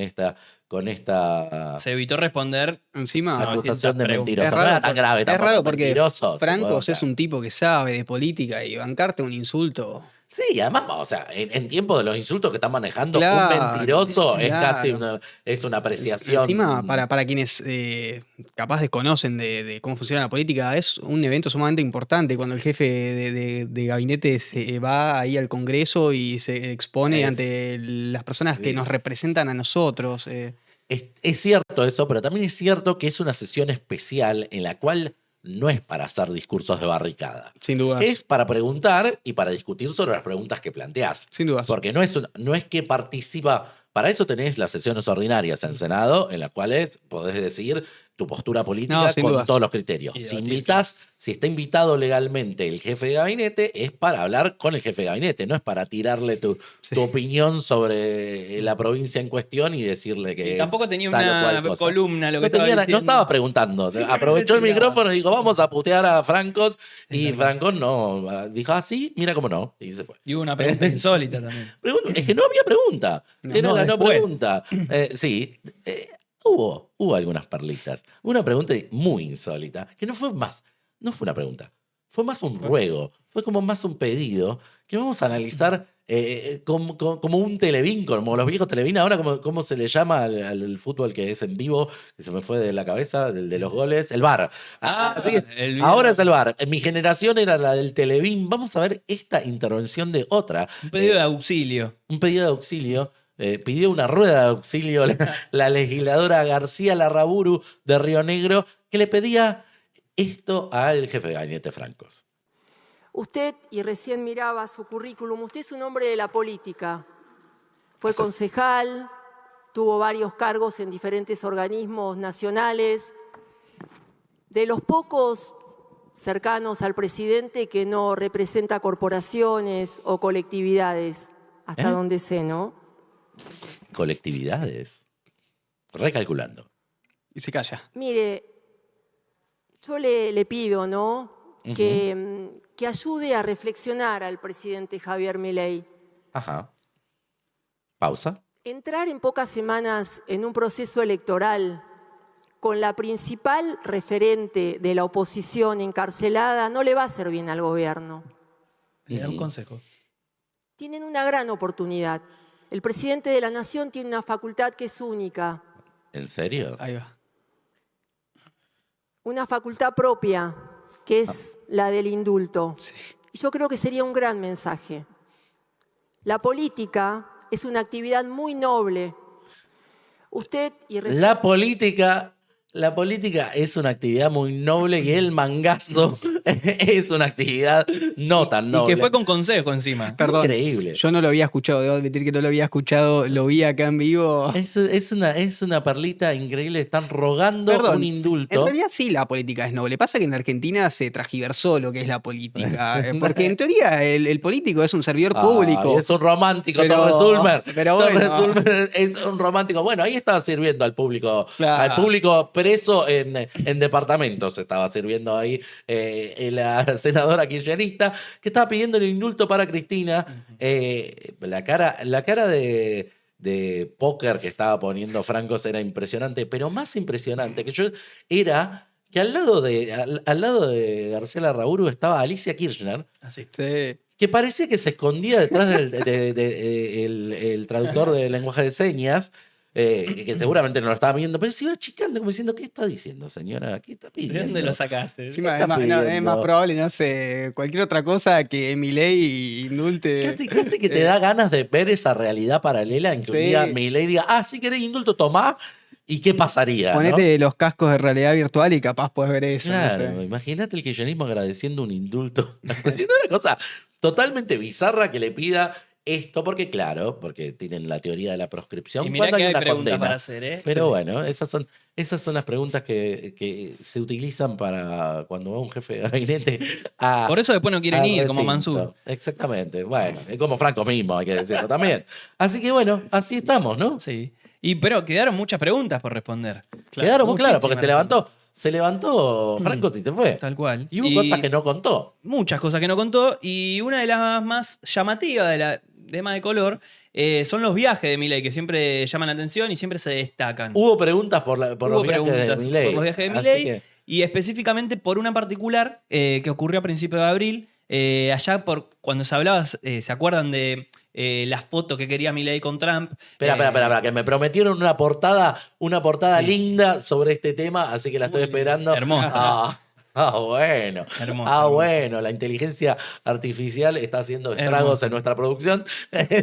esta Se evitó responder encima. acusación de preguntas. mentiroso. Es No raro, era tan grave es tampoco, raro porque mentiroso, Francos tipo, es un tipo que sabe de política y bancarte un insulto. Sí, además, o sea, en tiempo de los insultos que están manejando, Claro, un mentiroso es claro. casi una apreciación. Encima, para quienes capaz desconocen de cómo funciona la política, es un evento sumamente importante cuando el jefe de gabinete se va ahí al Congreso y se expone ante las personas que nos representan a nosotros. Es cierto eso, pero también es cierto que es una sesión especial en la cual no es para hacer discursos de barricada. Sin duda. Es para preguntar y para discutir sobre las preguntas que planteás. Sin duda. Porque no es que participa. Para eso tenés las sesiones ordinarias en el Senado, en las cuales podés decir tu postura política sin con dudas. todos los criterios. Si está invitado legalmente el jefe de gabinete, es para hablar con el jefe de gabinete, no es para tirarle tu opinión sobre la provincia en cuestión y decirle que tampoco tenía tal o una cual cosa. columna lo que No estaba diciendo. estaba preguntando. Aprovechó el micrófono y dijo, vamos a putear a Francos. Y Francos no. Dijo, sí, mira cómo no. Y se fue. Y hubo una pregunta insólita también. Es que no había pregunta. Era la no después. pregunta. Sí. Hubo algunas perlitas. Una pregunta muy insólita, que no fue una pregunta, fue más un ruego, fue como más un pedido, que vamos a analizar como un televín, como los viejos televín. Ahora, ¿cómo se le llama al fútbol que es en vivo? Que se me fue de la cabeza, el de los goles, el VAR. Ahora es el VAR. Mi generación era la del televín. Vamos a ver esta intervención de otra. Un pedido de auxilio. Un pedido de auxilio. Pidió una rueda de auxilio la legisladora García Larraburu de Río Negro, que le pedía esto al jefe de gabinete Francos. Usted, y recién miraba su currículum, usted es un hombre de la política. Fue concejal, tuvo varios cargos en diferentes organismos nacionales. De los pocos cercanos al presidente que no representa corporaciones o colectividades, hasta donde sé, ¿no? Colectividades. Recalculando. Y se calla. Mire, yo le pido, ¿no? Que ayude a reflexionar al presidente Javier Milei. Ajá. Pausa. Entrar en pocas semanas en un proceso electoral con la principal referente de la oposición encarcelada no le va a hacer bien al gobierno. Le da un consejo. Tienen una gran oportunidad. El presidente de la Nación tiene una facultad que es única. ¿En serio? Ahí va. Una facultad propia, que es la del indulto. Sí. Y yo creo que sería un gran mensaje. La política es una actividad muy noble. Usted y La política es una actividad muy noble y el mangazo es una actividad no tan noble. Y que fue con consejo encima. Perdón, Increíble. yo no lo había escuchado, debo admitir que no lo había escuchado, lo vi acá en vivo. Es una perlita increíble. Están rogando Perdón, un indulto. En realidad sí la política es noble. Pasa que en Argentina se transgiversó lo que es la política. Porque en teoría el político es un servidor público. Es un romántico, Pero- Torres Dulmer. pero bueno. Torres Dulmer es un romántico. Bueno, ahí estaba sirviendo al público. Claro. Al público preso en departamentos. Estaba sirviendo ahí la senadora kirchnerista que estaba pidiendo el indulto para Cristina. La cara de póker que estaba poniendo Francos era impresionante, pero más impresionante era que al lado de García Larraburu estaba Alicia Kirchner, Así. Sí. que parecía que se escondía detrás del traductor de lenguaje de señas, que seguramente no lo estaba viendo, pero se iba achicando como diciendo, ¿qué está diciendo, señora? ¿Qué está ¿De pidiendo? dónde lo sacaste? Encima ¿Qué es más, está no, es pidiendo? más probable, no sé, cualquier otra cosa que Milei indulte. Casi que te da ganas de ver esa realidad paralela en que un Sí. día Milei diga, si querés indulto, tomá, ¿y qué pasaría? ¿no? Ponete los cascos de realidad virtual y capaz puedes ver eso. no Claro, sé. imagínate el kirchnerismo agradeciendo un indulto, agradeciendo una cosa totalmente bizarra que le pida esto, porque tienen la teoría de la proscripción. Y mirá cuando que hay una preguntas condena. para hacer, ¿eh? Pero bueno, esas son Esas son las preguntas que se utilizan para cuando va un jefe de gabinete a. Por eso después no quieren al ir, como recinto. Mansur. Exactamente. Bueno, es como Franco mismo, hay que decirlo también. Así que bueno, así estamos, ¿no? Sí. Pero quedaron muchas preguntas por responder. Quedaron muy claras, porque Muchísimas se levantó Franco y se fue. Tal cual. Y hubo cosas que no contó. Muchas cosas que no contó. Y una de las más llamativas de la tema de color son los viajes de Milei, que siempre llaman la atención y siempre se destacan. Hubo preguntas por los Hubo viajes de preguntas Milei. por los viajes de Así Milei que- y específicamente por una particular que ocurrió a principios de abril. Allá por cuando se hablaba, ¿se acuerdan de la foto que quería Milei con Trump? Espera, que me prometieron una portada Sí. linda sobre este tema, así que la estoy esperando. Hermosa. Bueno. Hermosa. Bueno, la inteligencia artificial está haciendo estragos Hermosa. en nuestra producción.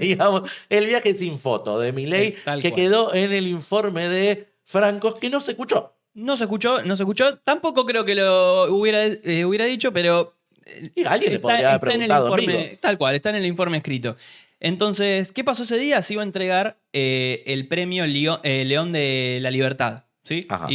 Digamos, el viaje sin foto de Milei, Tal que cual. quedó en el informe de Francos, que no se escuchó. No se escuchó. Tampoco creo que lo hubiera dicho, pero Y alguien le podría haber está en el preguntado en informe, vivo. tal cual, está en el informe escrito. Entonces, ¿qué pasó ese día? Se iba a entregar el premio León de la Libertad. ¿Sí? Ajá.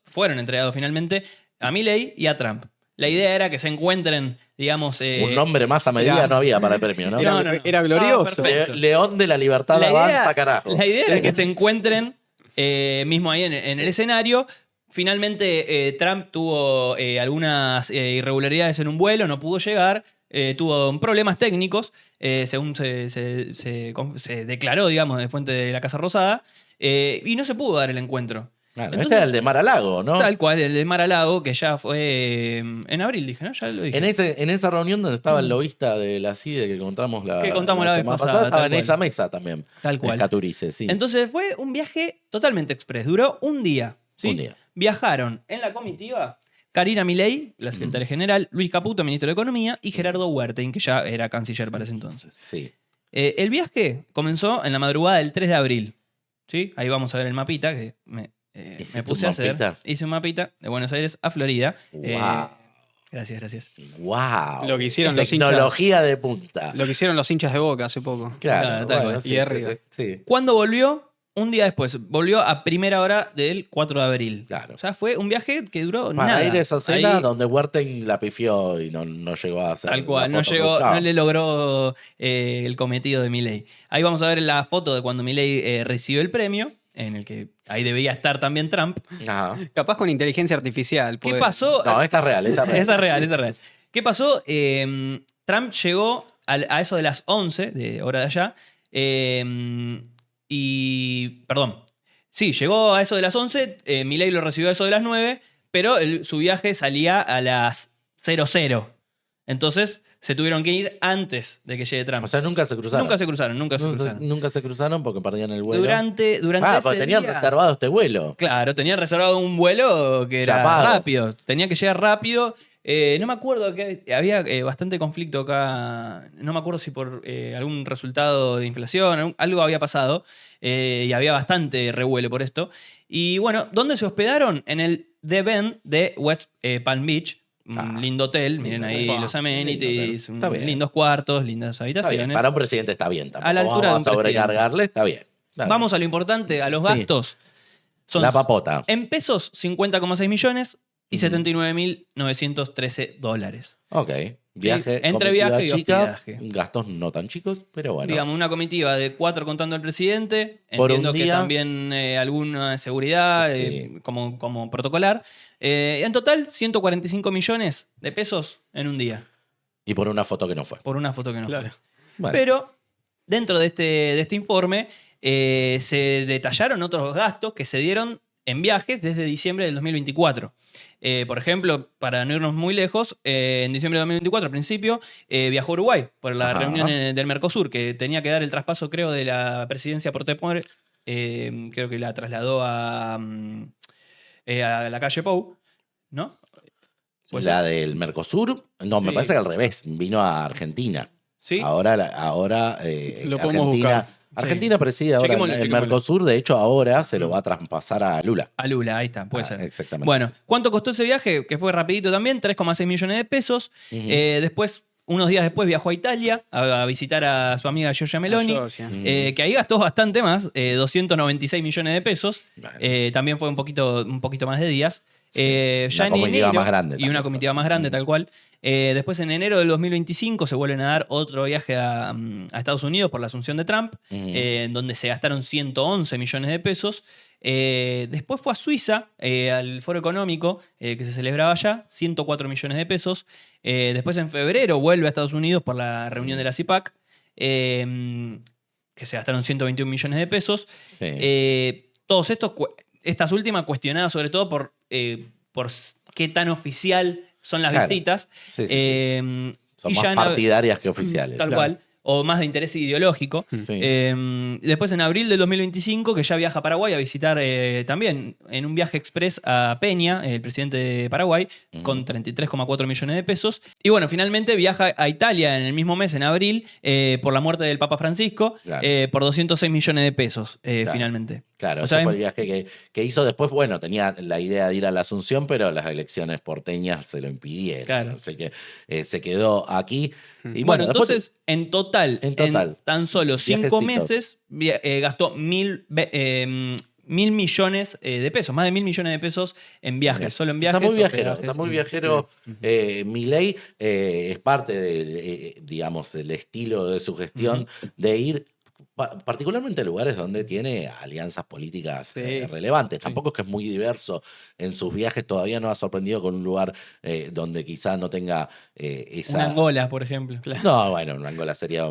Fueron entregados finalmente a Milei y a Trump. La idea era que se encuentren, digamos. Un nombre más a medida era- no había para el premio, ¿no? Era, No. era glorioso. perfecto. León de la Libertad avanza, carajo. La idea era que se encuentren mismo ahí en el escenario. Finalmente, Trump tuvo algunas irregularidades en un vuelo, no pudo llegar, tuvo problemas técnicos, según se declaró, digamos, de fuente de la Casa Rosada, y no se pudo dar el encuentro. Claro, Entonces- este era el de Mar-a-Lago, ¿no? Tal cual, el de Mar-a-Lago, que ya fue en abril, dije, ¿no? Ya lo dije. En esa reunión donde estaba el lobista de la CIDE que contamos la Que contamos la vez semana pasada, estaba tal en cual. esa mesa también. Tal cual. Caturice, sí. Entonces fue un viaje totalmente express. Duró un día. ¿sí? Un día. Viajaron en la comitiva Karina Milei, la secretaria general, Luis Caputo, ministro de Economía, y Gerardo Huertain, que ya era canciller para ese entonces. Sí. El viaje comenzó en la madrugada del 3 de abril. ¿sí? Ahí vamos a ver el mapita que me ¿Hiciste puse un a hacer. mapita? Hice un mapita de Buenos Aires a Florida. Wow. Gracias. Wow. Lo que hicieron los Tecnología de punta. Lo que hicieron los hinchas de Boca hace poco. Claro, tal bueno, cual. sí, Y de arriba. sí. ¿Cuándo volvió? Un día después. Volvió a primera hora del 4 de abril. Claro. O sea, fue un viaje que duró Para nada. ir a esa cena Ahí, donde Huertain la pifió y no llegó a hacer tal cual, la no foto que llegó, buscaba. no le logró el cometido de Milei. Ahí vamos a ver la foto de cuando Milei recibió el premio, en el que ahí debía estar también Trump. Ajá. Capaz con inteligencia artificial. ¿Qué podés- pasó? No, esta es real, esta es real. Esa es real. ¿Qué pasó? Trump llegó a eso de las 11, de hora de allá, perdón. Sí, llegó a eso de las 11, Milei lo recibió a eso de las 9, pero su viaje salía a las 00. Entonces se tuvieron que ir antes de que llegue Trump. O sea, nunca se cruzaron. Nunca se cruzaron. Nunca se cruzaron porque perdían el vuelo. Durante ese porque tenían día- reservado este vuelo. Claro, tenían reservado un vuelo que era Chapado. rápido. Tenía que llegar rápido. No me acuerdo que había bastante conflicto acá. No me acuerdo si por algún resultado de inflación, algo había pasado. Y había bastante revuelo por esto. Y bueno, ¿dónde se hospedaron? En el The Ben de West Palm Beach. Un lindo hotel, miren ahí hotel. los amenities, Está bien. lindos cuartos, lindas Está habitaciones. bien. Para un presidente está bien. Tampoco A la altura de vamos un a sobrecargarle, está bien. Está bien. Vamos a lo importante, a los Sí. gastos. Son La papota. en pesos, 50,6 millones y Ujú. $79.913. Ok. Viaje. Entre comitiva viaje y chica, hospedaje. gastos no tan chicos, pero bueno. Digamos, una comitiva de 4 contando al presidente. Por un Entiendo que día. también alguna seguridad Sí. como protocolar. En total, 145 millones de pesos en un día. Y por una foto que no fue. Por una foto que no Claro. fue. Bueno. Pero dentro de este informe se detallaron otros gastos que se dieron en viajes desde diciembre del 2024. Por ejemplo, para no irnos muy lejos, en diciembre de 2024, al principio, viajó a Uruguay por la Ajá. reunión del Mercosur, que tenía que dar el traspaso, creo, de la presidencia por temor. Creo que la trasladó a la calle Pou, ¿no? Pues la del Mercosur, no, me Sí. parece que al revés, vino a Argentina. sí. Ahora Lo podemos Argentina, buscar. Argentina preside ahora Chequémoslo, el chequémoslo. Mercosur, de hecho ahora se lo va a traspasar a Lula. A Lula, ahí está, puede ser. Exactamente. Bueno, ¿cuánto costó ese viaje? Que fue rapidito también, 3,6 millones de pesos. Ujú. Después unos días después viajó a Italia a visitar a su amiga Giorgia Meloni, que ahí gastó bastante más, 296 millones de pesos. Bueno. También fue un poquito más de días. Ya Una en comitiva enero, más grande y también una fue. comitiva más grande, tal cual. Después, en enero del 2025, se vuelven a dar otro viaje a Estados Unidos por la asunción de Trump, en donde se gastaron 111 millones de pesos. Después fue a Suiza, al Foro Económico, que se celebraba allá, 104 millones de pesos. Después, en febrero, vuelve a Estados Unidos por la reunión de la CIPAC, que se gastaron 121 millones de pesos. Sí. Todos estas últimas cuestionadas sobre todo por qué tan oficial son las Claro. visitas. Sí, sí, sí. Son Y más ya partidarias que oficiales. Tal cual. O más de interés ideológico. Sí. Después, en abril del 2025, que ya viaja a Paraguay a visitar también en un viaje express a Peña, el presidente de Paraguay, con 33,4 millones de pesos. Y bueno, finalmente viaja a Italia en el mismo mes, en abril, por la muerte del Papa Francisco, Claro. por 206 millones de pesos, Claro. finalmente. Claro, O ese sea, fue el viaje que hizo después. Bueno, tenía la idea de ir a la Asunción, pero las elecciones porteñas se lo impidieron. Claro. Así que se quedó aquí. Y Bueno, después- entonces, en total, en tan solo 5 Viajecitos. meses, gastó 1.000 millones de pesos, más de 1.000 millones de pesos en viajes, solo en viajes. Está muy viajero, hospedajes. está muy viajero. Milei es parte del, digamos, del estilo de su gestión de ir particularmente a lugares donde tiene alianzas políticas relevantes. Tampoco es que es muy diverso en sus viajes, todavía no ha sorprendido con un lugar donde quizá no tenga esa... Una Angola, por ejemplo. No, bueno, una Angola sería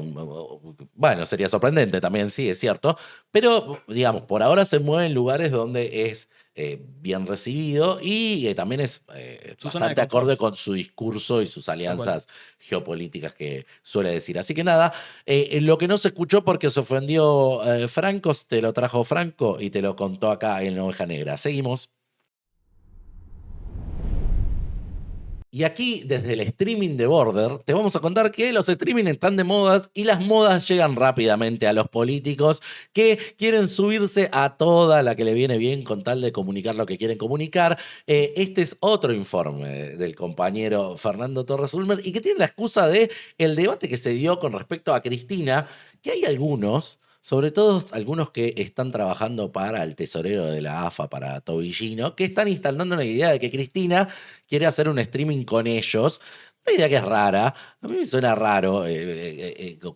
bueno, sería sorprendente también, sí, es cierto. Pero, digamos, por ahora se mueve en lugares donde es bien recibido y también es Su zona de bastante confort. acorde con su discurso y sus alianzas geopolíticas que suele decir. Así que nada, lo que no se escuchó porque se ofendió Franco, te lo trajo Franco y te lo contó acá en La Oveja Negra. Seguimos. Y aquí, desde el streaming de Border, te vamos a contar que los streaming están de modas y las modas llegan rápidamente a los políticos que quieren subirse a toda la que le viene bien con tal de comunicar lo que quieren comunicar. Este es otro informe del compañero Fernando Torres Ulmer y que tiene la excusa de el debate que se dio con respecto a Cristina, que hay algunos... Sobre todo algunos que están trabajando para el tesorero de la AFA, para Tobillino, que están instalando la idea de que Cristina quiere hacer un streaming con ellos. Una idea que es rara, a mí me suena raro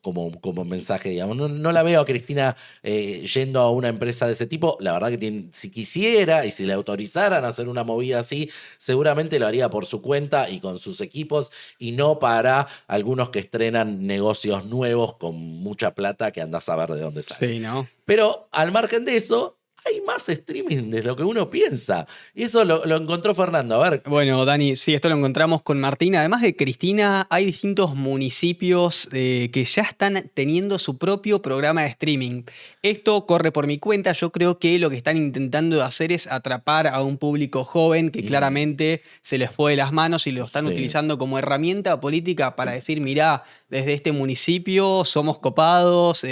como mensaje, digamos. No la veo a Cristina yendo a una empresa de ese tipo. La verdad que si quisiera y si le autorizaran a hacer una movida así, seguramente lo haría por su cuenta y con sus equipos y no para algunos que estrenan negocios nuevos con mucha plata que andás a ver de dónde sale. Sí, ¿no? Pero al margen de eso, hay más streaming de lo que uno piensa. Y eso lo encontró Fernando. A ver. Bueno, Dani, sí, esto lo encontramos con Martín. Además de Cristina, hay distintos municipios que ya están teniendo su propio programa de streaming. Esto corre por mi cuenta. Yo creo que lo que están intentando hacer es atrapar a un público joven que claramente se les fue de las manos y lo están utilizando como herramienta política para decir, mirá, desde este municipio somos copados,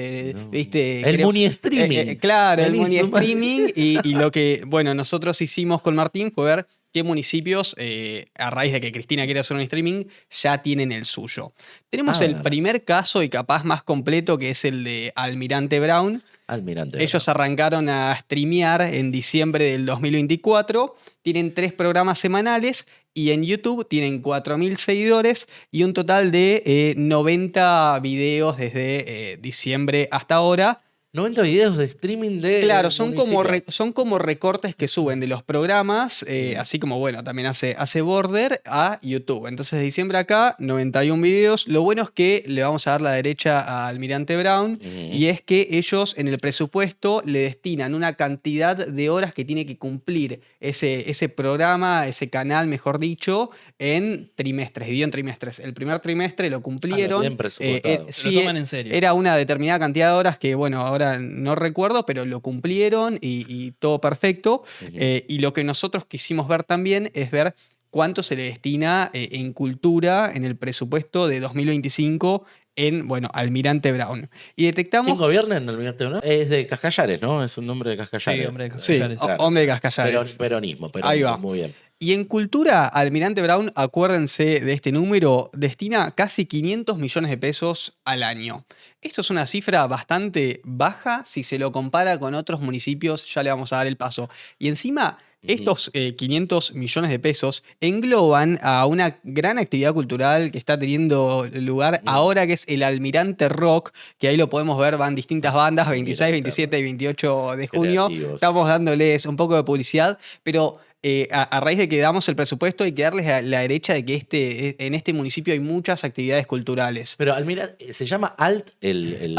¿viste? El Muni Streaming. Claro, el Muni Buenísimo. Streaming. Y lo que, bueno, nosotros hicimos con Martín fue ver qué municipios, a raíz de que Cristina quiere hacer un streaming, ya tienen el suyo. Tenemos el primer caso y capaz más completo, que es el de Almirante Brown. Ellos arrancaron a streamear en diciembre del 2024. Tienen 3 programas semanales y en YouTube tienen 4.000 seguidores y un total de 90 videos desde diciembre hasta ahora. 90 videos de streaming de... Claro, son como recortes que suben de los programas, así como, bueno, también hace Border a YouTube. Entonces, de diciembre acá, 91 videos. Lo bueno es que le vamos a dar la derecha a Almirante Brown y es que ellos en el presupuesto le destinan una cantidad de horas que tiene que cumplir ese programa, ese canal, mejor dicho, en trimestres, dividido en trimestres. El primer trimestre lo cumplieron. bien presupuestado. Lo toman en serio. Era una determinada cantidad de horas que, bueno, ahora no recuerdo, pero lo cumplieron y todo perfecto. Y lo que nosotros quisimos ver también es ver cuánto se le destina en cultura en el presupuesto de 2025 en, bueno, Almirante Brown. Y detectamos... ¿Quién gobierna en Almirante Brown? Es de Cascallares, ¿no? Es un nombre de Cascallares. Sí, hombre de Cascallares. Sí, hombre de Cascallares. Peronismo, Ahí va. muy bien. Y en cultura, Almirante Brown, acuérdense de este número, destina casi 500 millones de pesos al año. Esto es una cifra bastante baja si se lo compara con otros municipios, ya le vamos a dar el paso. Y encima, estos 500 millones de pesos engloban a una gran actividad cultural que está teniendo lugar ahora, que es el Almirante Rock, que ahí lo podemos ver, van distintas bandas, 26, 27 y 28 de junio. Creativos. Estamos dándoles un poco de publicidad, pero a raíz de que damos el presupuesto hay que darles a la derecha de que en este municipio hay muchas actividades culturales. Pero Almira, ¿se llama Alt el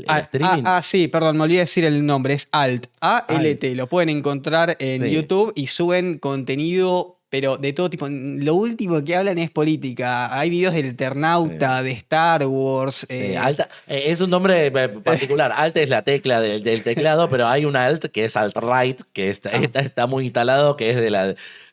streaming? Sí, perdón, me olvidé decir el nombre, es ALT, A-L-T, lo pueden encontrar en Sí. YouTube y suben contenido, pero de todo tipo. Lo último que hablan es política, hay videos del Eternauta, de Star Wars. Sí, Alta, es un nombre particular. Alt es la tecla del teclado, pero hay un Alt que es Alt-Right, que está muy instalado, que es de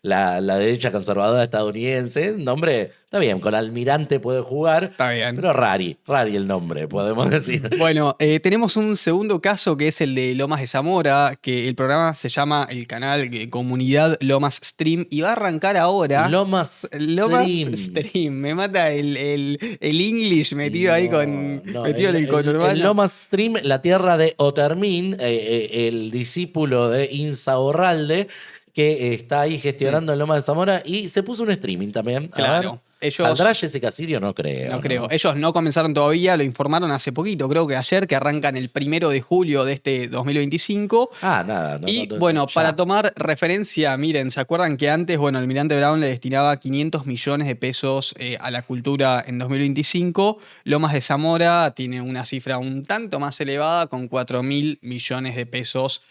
la derecha conservadora estadounidense. Un nombre, está bien, con Almirante puede jugar, Está bien. pero rari el nombre, podemos decir. Bueno, tenemos un segundo caso que es el de Lomas de Zamora, que el programa se llama, el canal Comunidad Lomas Stream, y va a arrancar ahora. Lomas Stream. Me mata el English metido ahí metido en el conurbano. el Lomas Stream, la tierra de Otermin, el discípulo de Insaurralde, que está ahí gestionando en Lomas de Zamora, y se puso un streaming también. A Claro. ver, Ellos- ¿saldrá Jessica Sirio? No creo. No creo. Ellos no comenzaron todavía, lo informaron hace poquito, creo que ayer, que arrancan el 1 de julio de este 2025. Nada. Y no, bueno, ya. para tomar referencia, miren, ¿se acuerdan que antes, Almirante Brown le destinaba 500 millones de pesos a la cultura en 2025? Lomas de Zamora tiene una cifra un tanto más elevada, con 4.000 millones de pesos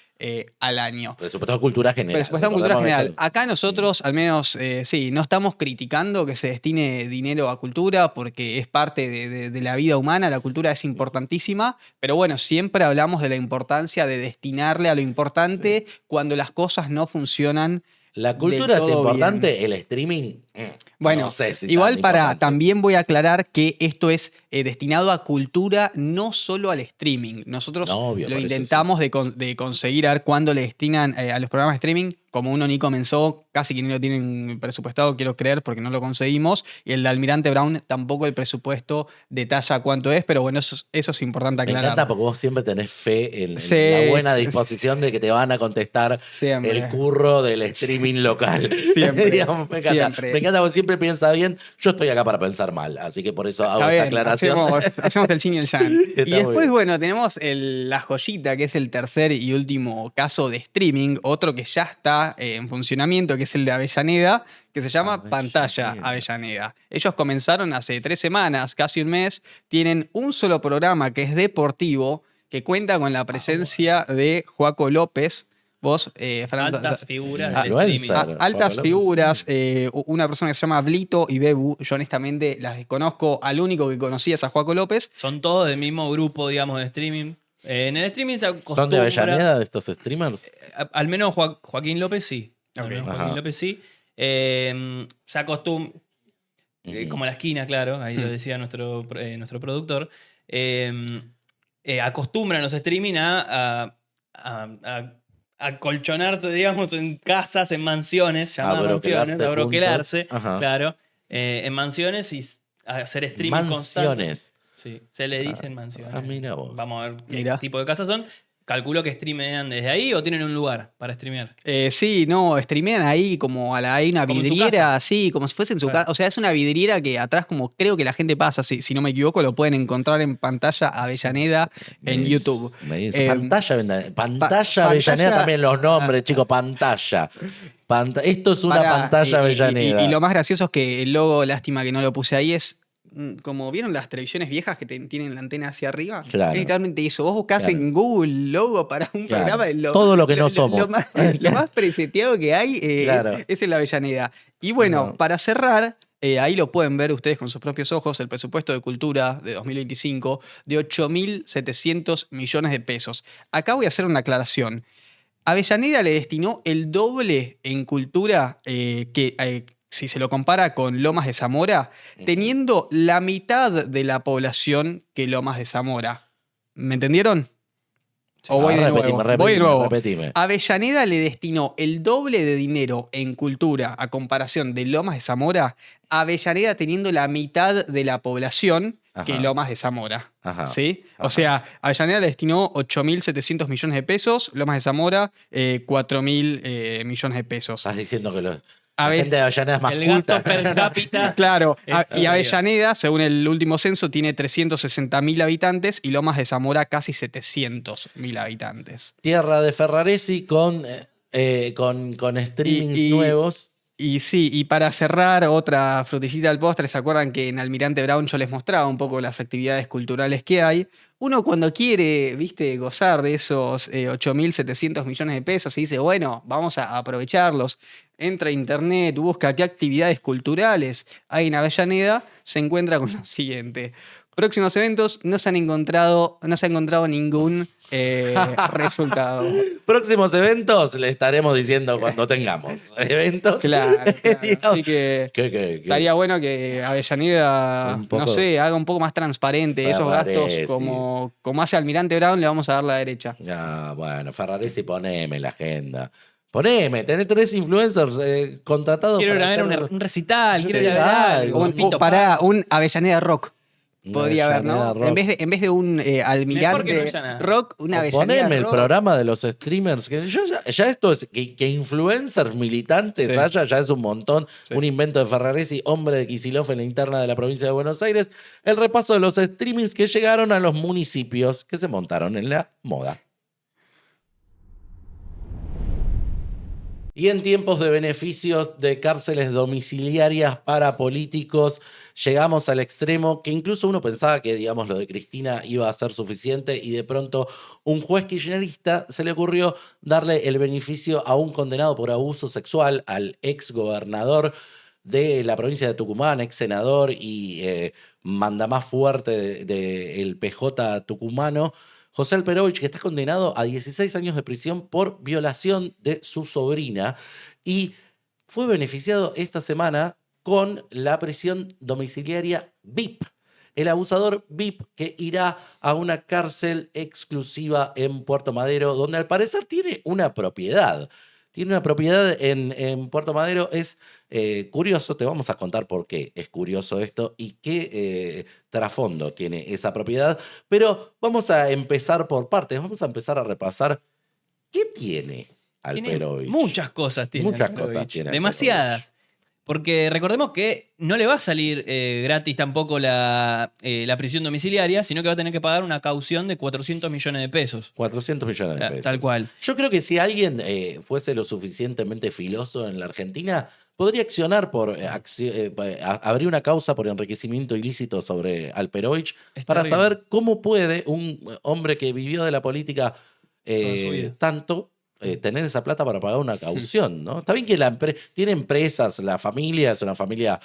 al año. Presupuesto de cultura general. Presupuesto en cultura Recordemos general. Acá nosotros, al menos, sí, no estamos criticando que se destine dinero a cultura porque es parte de la vida humana, la cultura es importantísima, pero bueno, siempre hablamos de la importancia de destinarle a lo importante cuando las cosas no funcionan. La cultura es del todo importante, bien. el streaming. Bueno, no sé si igual tan importante. también voy a aclarar que esto es destinado a cultura, no solo al streaming. Nosotros No, obvio, lo por eso intentamos de conseguir, a ver cuándo le destinan a los programas de streaming. Como uno ni comenzó, casi que ni lo tienen presupuestado, quiero creer, porque no lo conseguimos. Y el de Almirante Brown tampoco el presupuesto detalla cuánto es, pero bueno, eso es importante Me aclarar. encanta porque vos siempre tenés fe en Sí, la buena sí, disposición de que te van a contestar Siempre. el curro del streaming local. Siempre, Digamos, me encanta. siempre. Me encanta porque siempre piensa bien. Yo estoy acá para pensar mal, así que por eso hago Está esta bien, aclaración. hacemos el yin y el yang. Está Y muy después, bien. bueno, tenemos la joyita, que es el tercer y último caso de streaming, otro que ya está en funcionamiento, que es el de Avellaneda, que se llama Avellaneda. Pantalla Avellaneda. Ellos comenzaron hace 3 semanas, casi un mes, tienen un solo programa que es deportivo, que cuenta con la presencia de Joaco López. Vos, Fran, Altas figuras del influencer. streaming. altas Joaco figuras, una persona que se llama Blito y Bebu. Yo honestamente las desconozco. Al único que conocía es a Joaco López. Son todos del mismo grupo, digamos, de streaming. En el streaming se acostumbra... ¿Son de Avellaneda estos streamers? Al menos Joaquín López sí. Al menos Ajá. Joaquín López sí. Se acostumbra... como la esquina, claro, ahí lo decía nuestro productor. Acostumbran los streaming a acolchonarse, digamos, en casas, en mansiones, llamadas mansiones, a broquelarse, juntos. Ajá. claro, en mansiones y hacer streaming constante. Mansiones. Sí, se le dicen mansiones. Mira vos. Vamos a ver qué Mira. tipo de casas son. Calculo que streamean desde ahí o tienen un lugar para streamear. Sí, no, streamean ahí como hay una Como en su vidriera, así, como si fuese en su Claro. casa. O sea, es una vidriera que atrás, como creo que la gente pasa, si no me equivoco, lo pueden encontrar en Pantalla Avellaneda en YouTube. Pantalla pantalla- Avellaneda también los nombres, chicos. Pantalla. Esto es una Pará, pantalla Avellaneda. Y lo más gracioso es que el logo, lástima que no lo puse ahí, es como vieron las televisiones viejas que tienen la antena hacia arriba. Claro. Es literalmente eso. Vos buscás Claro. en Google logo para un Claro. programa. Todo lo que no somos. Lo más preseteado que hay Claro. es en la Avellaneda. Y bueno, No. para cerrar, ahí lo pueden ver ustedes con sus propios ojos, el presupuesto de cultura de 2025 de 8.700 millones de pesos. Acá voy a hacer una aclaración. Avellaneda le destinó el doble en cultura que si se lo compara con Lomas de Zamora, teniendo la mitad de la población que Lomas de Zamora. ¿Me entendieron? O voy de nuevo. Voy de nuevo. Repetime. Avellaneda le destinó el doble de dinero en cultura a comparación de Lomas de Zamora. Avellaneda teniendo la mitad de la población que Ajá. Lomas de Zamora. Ajá. ¿Sí? Ajá. O sea, Avellaneda le destinó 8.700 millones de pesos, Lomas de Zamora 4.000 millones de pesos. Estás diciendo que la Ave- gente de Avellaneda es más El culta. gasto per cápita. Claro, Eso, y Avellaneda, según el último censo, tiene 360.000 habitantes y Lomas de Zamora casi 700.000 habitantes. Tierra de Ferraresi con streamings Y- nuevos. Y sí, y para cerrar, otra frutillita al postre, ¿se acuerdan que en Almirante Brown yo les mostraba un poco las actividades culturales que hay? Uno cuando quiere, viste, gozar de esos 8.700 millones de pesos y dice, bueno, vamos a aprovecharlos. Entra a internet, busca qué actividades culturales hay en Avellaneda, se encuentra con lo siguiente. Próximos eventos, no se ha encontrado ningún resultado. Próximos eventos le estaremos diciendo cuando tengamos eventos. Claro, claro. Digo, Así que ¿qué? estaría bueno que Avellaneda, Un poco no sé, haga un poco más transparente esos gastos, Ferraresi. como hace Almirante Brown, le vamos a dar la derecha. Ah, bueno, Ferraresi, poneme la agenda. Poneme, tenés 3 influencers contratados Quiero ir para a ver hacer un recital, Sí, quiero ir a ver algo. algo. Un, Fito un Avellaneda Rock. una Podría haber, Avellaneda ¿no? Rock. En vez de un Mejor que no Almirante haya nada. Rock, una O Avellaneda poneme el Rock. programa de los streamers. Que yo ya esto es que influencers militantes Sí. haya, ya es un montón. Sí. Un invento de Ferraresi, hombre de Kicillof en la interna de la provincia de Buenos Aires. El repaso de los streamings que llegaron a los municipios que se montaron en la moda. Y en tiempos de beneficios de cárceles domiciliarias para políticos, llegamos al extremo que incluso uno pensaba que, digamos, lo de Cristina iba a ser suficiente y de pronto un juez kirchnerista se le ocurrió darle el beneficio a un condenado por abuso sexual, al ex gobernador de la provincia de Tucumán, ex senador y mandamás fuerte del PJ tucumano, José Alperovich, que está condenado a 16 años de prisión por violación de su sobrina y fue beneficiado esta semana con la prisión domiciliaria VIP. El abusador VIP que irá a una cárcel exclusiva en Puerto Madero, donde al parecer tiene una propiedad. Tiene una propiedad en Puerto Madero. Es curioso, te vamos a contar por qué es curioso esto y qué trasfondo tiene esa propiedad. Pero vamos a empezar por partes. Vamos a empezar a repasar qué tiene Tiene Alperovich. muchas cosas tiene Muchas Alperovich. cosas tiene Demasiadas. Porque recordemos que no le va a salir gratis tampoco la prisión domiciliaria, sino que va a tener que pagar una caución de 400 millones de pesos. 400 millones de Ah, pesos. tal cual. Yo creo que si alguien fuese lo suficientemente filoso en la Argentina, podría accionar por abrir una causa por enriquecimiento ilícito sobre Alperovich Es para terrible. saber cómo puede un hombre que vivió de la política su vida. tanto tener esa plata para pagar una caución, ¿no? Está bien que tiene empresas, la familia es una familia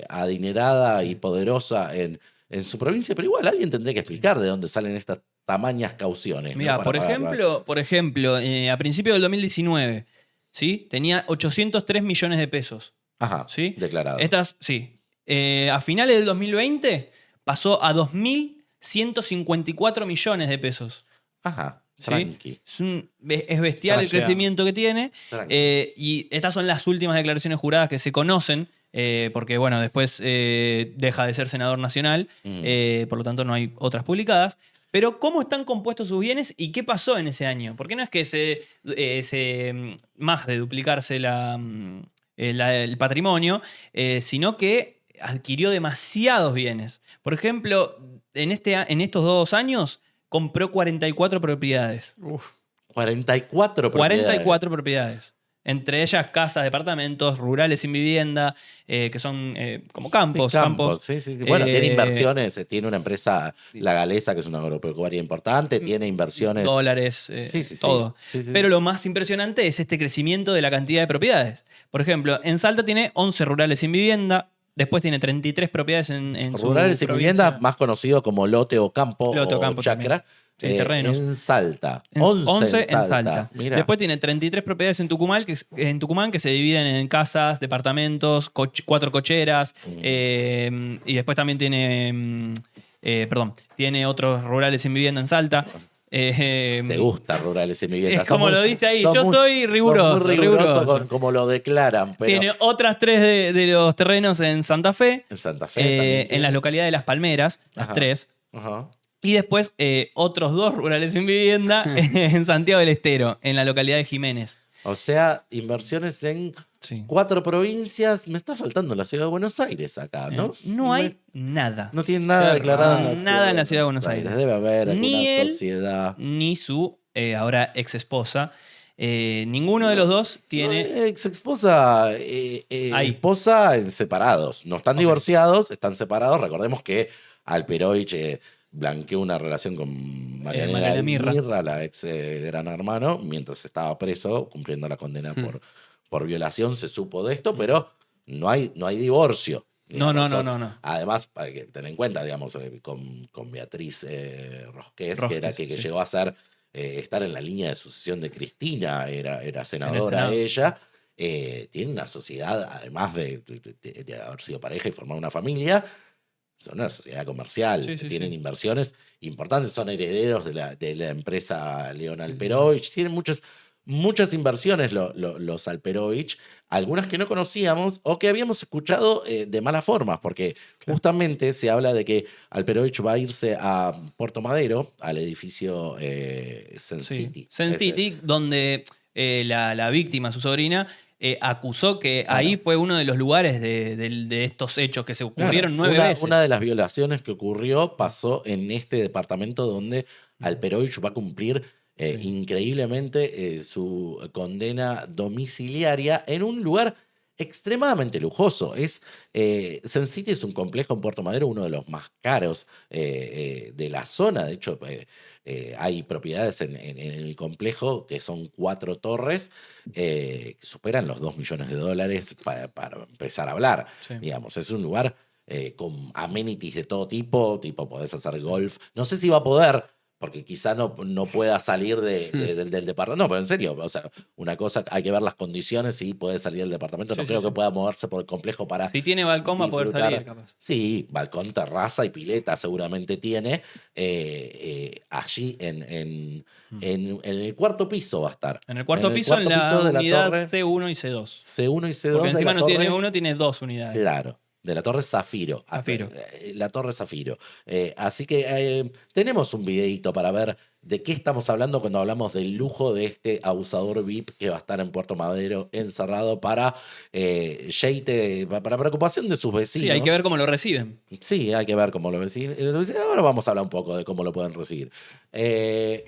adinerada y poderosa en su provincia, pero igual alguien tendría que explicar de dónde salen estas tamañas cauciones. ¿no? Mira, Para por pagarlas. ejemplo, a principios del 2019, ¿sí? Tenía 803 millones de pesos. Ajá, ¿Sí? declarado. Sí. A finales del 2020 pasó a 2.154 millones de pesos. Ajá, ¿Sí? tranqui. Es bestial el Demasiado. crecimiento que tiene. Tranqui. Y estas son las últimas declaraciones juradas que se conocen, porque bueno, después deja de ser senador nacional, por lo tanto no hay otras publicadas. Pero ¿cómo están compuestos sus bienes y qué pasó en ese año? Porque no es que más de duplicarse el patrimonio, sino que adquirió demasiados bienes. Por ejemplo, en estos 2 años compró 44 propiedades. 44 propiedades. 44 propiedades. Entre ellas casas, departamentos, rurales sin vivienda, que son como campos. Sí, campos, sí. Bueno, tiene Eh, inversiones, tiene una empresa, la Galesa, que es una agropecuaria importante, tiene inversiones. dólares, Sí. todo. Sí. Pero lo más impresionante es este crecimiento de la cantidad de propiedades. Por ejemplo, en Salta tiene 11 rurales sin vivienda, después tiene 33 propiedades en su Rurales y provincia. vivienda, más conocido como lote o campo Lote o o campo chacra. también. Sí, terrenos. En Salta. En 11 en Salta. Mirá. Después tiene 33 propiedades en Tucumán que se dividen en casas, departamentos, 4 cocheras. Y después también tiene otros rurales sin vivienda en Salta. Te gusta rurales en vivienda. Es como lo dice ahí, yo soy Son riguroso. muy riguroso riguroso. como lo declaran. Pero Tiene otras 3 de los terrenos en Santa Fe, en Santa Fe también en tiene. las localidades de Las Palmeras, las Ajá. 3. Ajá. Y después otros 2 rurales sin vivienda en Santiago del Estero, en la localidad de Jiménez. O sea, inversiones en Sí. 4 provincias. Me está faltando la ciudad de Buenos Aires acá, ¿no? No hay nada. No tienen nada Qué declarado raro. en la ciudad de Buenos Aires. Debe haber Ni alguna él, sociedad. Ni su ahora ex esposa. Ninguno de los dos tiene. Ex esposa, Ahí. esposa en separados. No están divorciados, están separados. Recordemos que Alperovich blanqueó una relación con Mariana Mirra. la ex Gran Hermano, mientras estaba preso, cumpliendo la condena por violación. Se supo de esto, pero no hay divorcio. No. Además, hay que tener en cuenta, digamos, con Beatriz Rosqués, que era que sí. llegó a ser estar en la línea de sucesión de Cristina, era senadora Senado. ella. Tiene una sociedad, además de haber sido pareja y formar una familia, son una sociedad comercial, Sí, sí, tienen sí. inversiones importantes, son herederos de la empresa León Alperovich, tienen muchas inversiones los Alperovich, algunas que no conocíamos o que habíamos escuchado de malas formas, porque justamente se habla de que Alperovich va a irse a Puerto Madero, al edificio Sen Sí. City. Sen City, donde la víctima, su sobrina, acusó que Claro. ahí fue uno de los lugares de estos hechos que se ocurrieron Claro, 9 veces. Una de las violaciones que ocurrió pasó en este departamento donde Alperovich va a cumplir increíblemente su condena domiciliaria en un lugar extremadamente lujoso. Sen City es un complejo en Puerto Madero, uno de los más caros de la zona. De hecho, hay propiedades en el complejo que son 4 torres que superan los $2 millones para empezar a hablar. Sí. Digamos, es un lugar con amenities de todo tipo podés hacer golf. No sé si va a poder, porque quizá no pueda salir del departamento. No, pero en serio, o sea, una cosa, hay que ver las condiciones, si puede salir del departamento. Sí, No sí, creo sí. que pueda moverse por el complejo para Si tiene balcón va a poder disfrutar. salir, capaz. Sí, balcón, terraza y pileta seguramente tiene. Allí en el 4º piso va a estar. En el cuarto piso, en la piso de la unidad torre C1 y C2. C1 y C2 Porque de encima la no tiene torre. uno, tiene 2 unidades. Claro, de la Torre Zafiro. Zafiro. La Torre Zafiro. Así que tenemos un videíto para ver de qué estamos hablando cuando hablamos del lujo de este abusador VIP que va a estar en Puerto Madero encerrado para preocupación de sus vecinos. Sí, hay que ver cómo lo reciben. Sí, hay que ver cómo lo reciben. Ahora vamos a hablar un poco de cómo lo pueden recibir.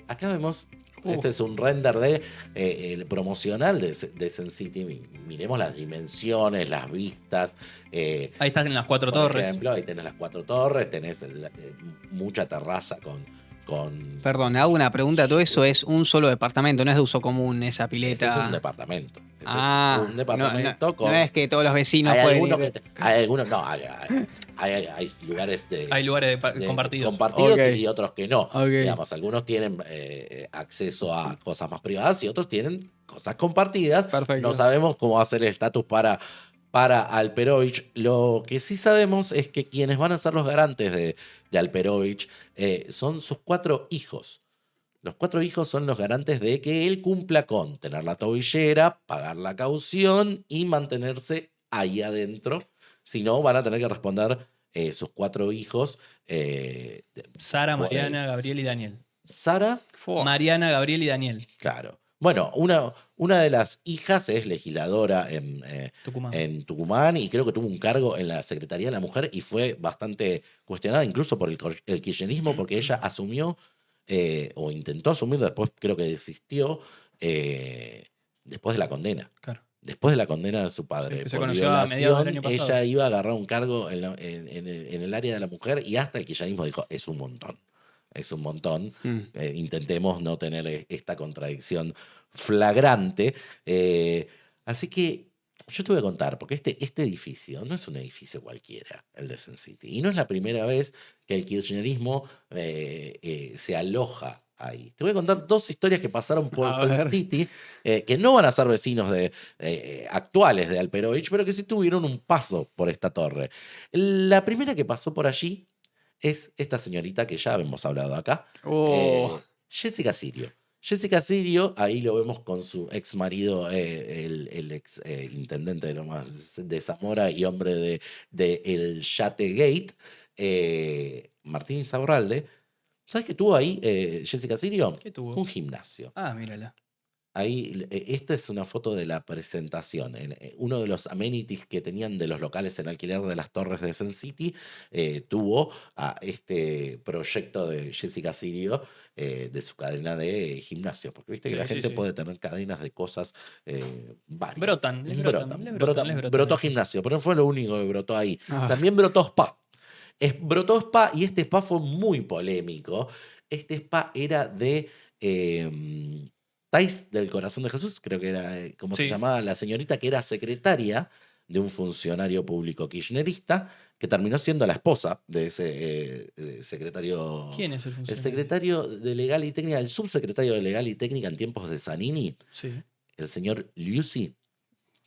Acá vemos, este es un render de el promocional de Sen City. Miremos las dimensiones, las vistas. Ahí están en las 4 Por torres. ejemplo, ahí tenés las 4 torres, tenés mucha terraza con Perdón, hago una pregunta. Todo eso es un solo departamento, no es de uso común esa ese pileta. es un departamento. Ese Ah, es un departamento no, con. no es que todos los vecinos hay pueden algunos ir. hay algunos, no, hay lugares Hay lugares compartidos. Ok. y otros que no. Ok. Digamos, algunos tienen acceso a cosas más privadas y otros tienen cosas compartidas. Perfecto. No sabemos cómo va a ser el estatus para Alperovich. Lo que sí sabemos es que quienes van a ser los garantes de Alperovich son sus 4 hijos. Los 4 hijos son los garantes de que él cumpla con tener la tobillera, pagar la caución y mantenerse ahí adentro. Si no, van a tener que responder sus 4 hijos. Sara, por Mariana, él. Gabriel y Daniel. Sara, Mariana, Gabriel y Daniel. claro. Bueno, una de las hijas es legisladora Tucumán. en Tucumán y creo que tuvo un cargo en la Secretaría de la Mujer y fue bastante cuestionada incluso por el kirchnerismo porque ella asumió o intentó asumir, después creo que desistió después de la condena. Claro. Después de la condena de su padre Sí, que se por conoció a mediados del violación, año pasado. ella iba a agarrar un cargo en el área de la mujer y hasta el kirchnerismo dijo, es un montón. Es un montón. Intentemos no tener esta contradicción flagrante. Así que yo te voy a contar, porque este edificio no es un edificio cualquiera, el de Sen City. Y no es la primera vez que el kirchnerismo se aloja ahí. Te voy a contar 2 historias que pasaron por Sen City, que no van a ser vecinos actuales de Alperovich, pero que sí tuvieron un paso por esta torre. La primera que pasó por allí es esta señorita que ya hemos hablado acá. Jessica Sirio. Jessica Sirio, ahí lo vemos con su ex marido, el ex intendente de Lomas de Zamora y hombre de el Yate Gate, Martín Insaurralde. ¿Sabes qué tuvo ahí Jessica Sirio? ¿Qué tuvo? Un gimnasio. Ah, mírala. Ahí, esta es una foto de la presentación. Uno de los amenities que tenían de los locales en alquiler de las torres de Sun City tuvo a este proyecto de Jessica Sirio de su cadena de gimnasio. Porque viste que Sí, la sí, gente sí. puede tener cadenas de cosas varias. Brotan, les brotan, les brotan Brotó las cosas. gimnasio, pero no fue lo único que brotó ahí. Ah. También brotó spa. Brotó spa y este spa fue muy polémico. Este spa era de Thais del Corazón de Jesús, creo que era como se Sí. llamaba la señorita, que era secretaria de un funcionario público kirchnerista, que terminó siendo la esposa de ese secretario. ¿Quién es el El funcionario? secretario de Legal y Técnica, el subsecretario de Legal y Técnica en tiempos de Zanini, Sí. el señor Liuzzi,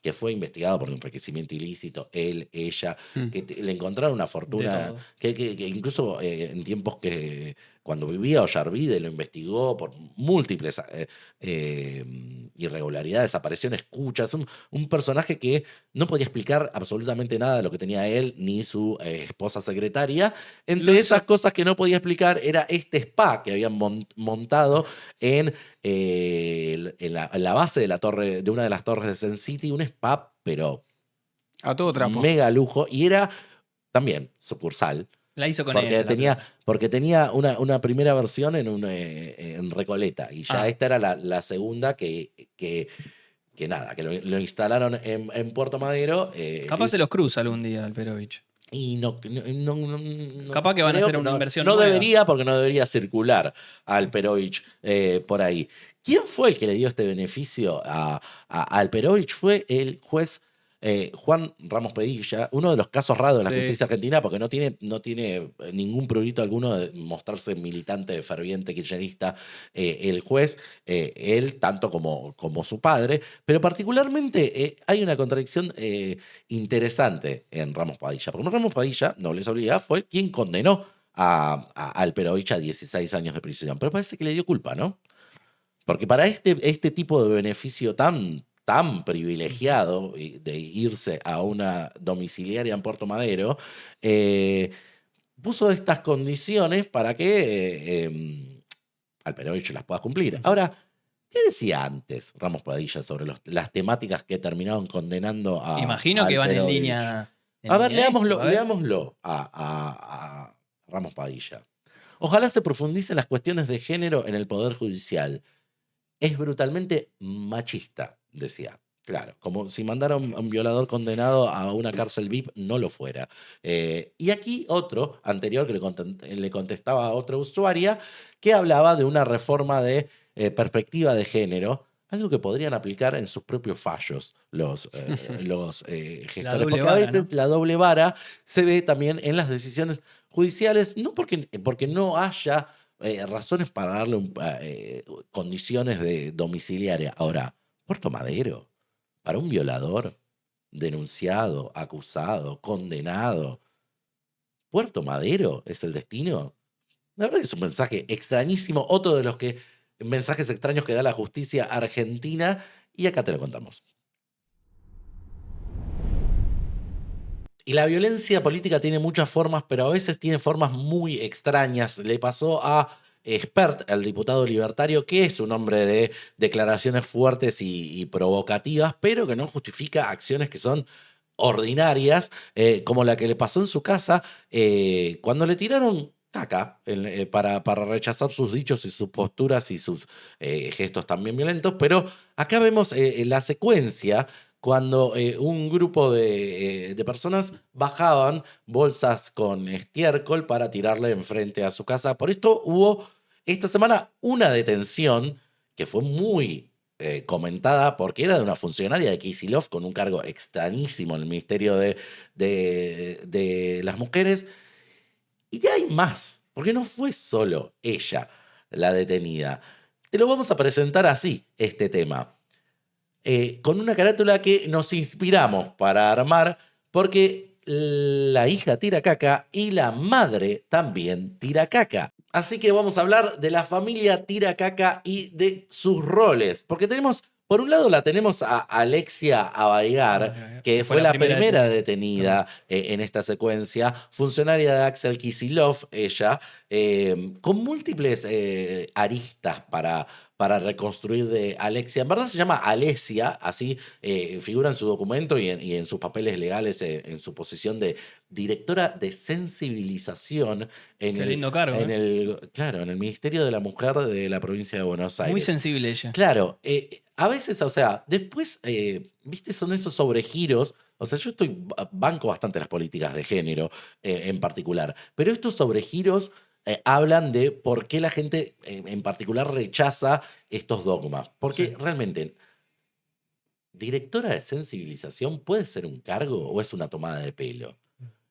que fue investigado por enriquecimiento ilícito, él, ella, que le encontraron una De fortuna, todo. que incluso en tiempos que cuando vivía Ollarvide lo investigó por múltiples irregularidades, apareció en escuchas, un personaje que no podía explicar absolutamente nada de lo que tenía él ni su esposa secretaria. Entre Lo esas hizo- cosas que no podía explicar era este spa que habían montado en la base de la torre, de una de las torres de Sun City, un spa, pero A todo trapo. mega lujo, y era también sucursal, La hizo con porque ella. la tenía, plata. porque tenía una primera versión en Recoleta, y ya Ah. esta era la segunda que nada, que lo instalaron en Puerto Madero. Capaz se los cruza algún día Alperovich. Y no Capaz que van a creo hacer que una no, inversión no nueva. debería, porque no debería circular Alperovich por ahí. ¿Quién fue el que le dio este beneficio a Alperovich? Fue el juez Juan Ramos Padilla, uno de los casos raros de la Sí. justicia argentina, porque no tiene ningún prurito alguno de mostrarse militante, ferviente, kirchnerista, el juez, él tanto como su padre, pero particularmente hay una contradicción interesante en Ramos Padilla, porque Ramos Padilla, nobleza obligada, fue quien condenó a Alperovich a 16 años de prisión, pero parece que le dio culpa, ¿no? Porque para este tipo de beneficio tan privilegiado de irse a una domiciliaria en Puerto Madero, puso estas condiciones para que Alperovich las pueda cumplir. Ahora, ¿qué decía antes Ramos Padilla sobre las temáticas que terminaron condenando a Imagino que van en Alperovich? línea. en A ver, línea esto, leámoslo, a ver. leámoslo a Ramos Padilla. Ojalá se profundicen las cuestiones de género en el Poder Judicial. Es brutalmente machista, decía. Claro, como si mandara a un violador condenado a una cárcel VIP, no lo fuera. Y aquí otro, anterior, que le contestaba a otra usuaria, que hablaba de una reforma de perspectiva de género, algo que podrían aplicar en sus propios fallos los gestores. doble Porque a vara, veces ¿no? la doble vara se ve también en las decisiones judiciales, no porque no haya razones para darle condiciones de domiciliaria. Ahora, Puerto Madero, para un violador denunciado, acusado, condenado, Puerto Madero es el destino. La verdad que es un mensaje extrañísimo, otro de los mensajes extraños que da la justicia argentina, y acá te lo contamos. Y la violencia política tiene muchas formas, pero a veces tiene formas muy extrañas. Le pasó a Spert, el diputado libertario, que es un hombre de declaraciones fuertes y provocativas, pero que no justifica acciones que son ordinarias, como la que le pasó en su casa cuando le tiraron caca para rechazar sus dichos y sus posturas y sus gestos también violentos. Pero acá vemos la secuencia cuando un grupo de personas bajaban bolsas con estiércol para tirarle enfrente a su casa. Por esto hubo esta semana una detención que fue muy comentada porque era de una funcionaria de Kicillof con un cargo extrañísimo en el Ministerio de las Mujeres. Y ya hay más, porque no fue solo ella la detenida. Te lo vamos a presentar así, este tema. Con una carátula que nos inspiramos para armar, porque la hija tira caca y la madre también tira caca. Así que vamos a hablar de la familia Tiracaca y de sus roles. Porque tenemos, por un lado la tenemos a Alexia Abaigar, que fue la primera detenida en esta secuencia, funcionaria de Axel Kicillof, ella, con múltiples aristas para reconstruir de Alexia. En verdad se llama Alesia, así figura en su documento y en sus papeles legales, en su posición de directora de sensibilización en Qué lindo cargo. Claro, en el Ministerio de la Mujer de la provincia de Buenos Aires. Muy sensible ella. Claro, a veces, o sea, después, viste, son esos sobregiros. O sea, yo banco bastante las políticas de género en particular, pero estos sobregiros hablan de por qué la gente en particular rechaza estos dogmas. Porque realmente, directora de sensibilización puede ser un cargo o es una tomada de pelo.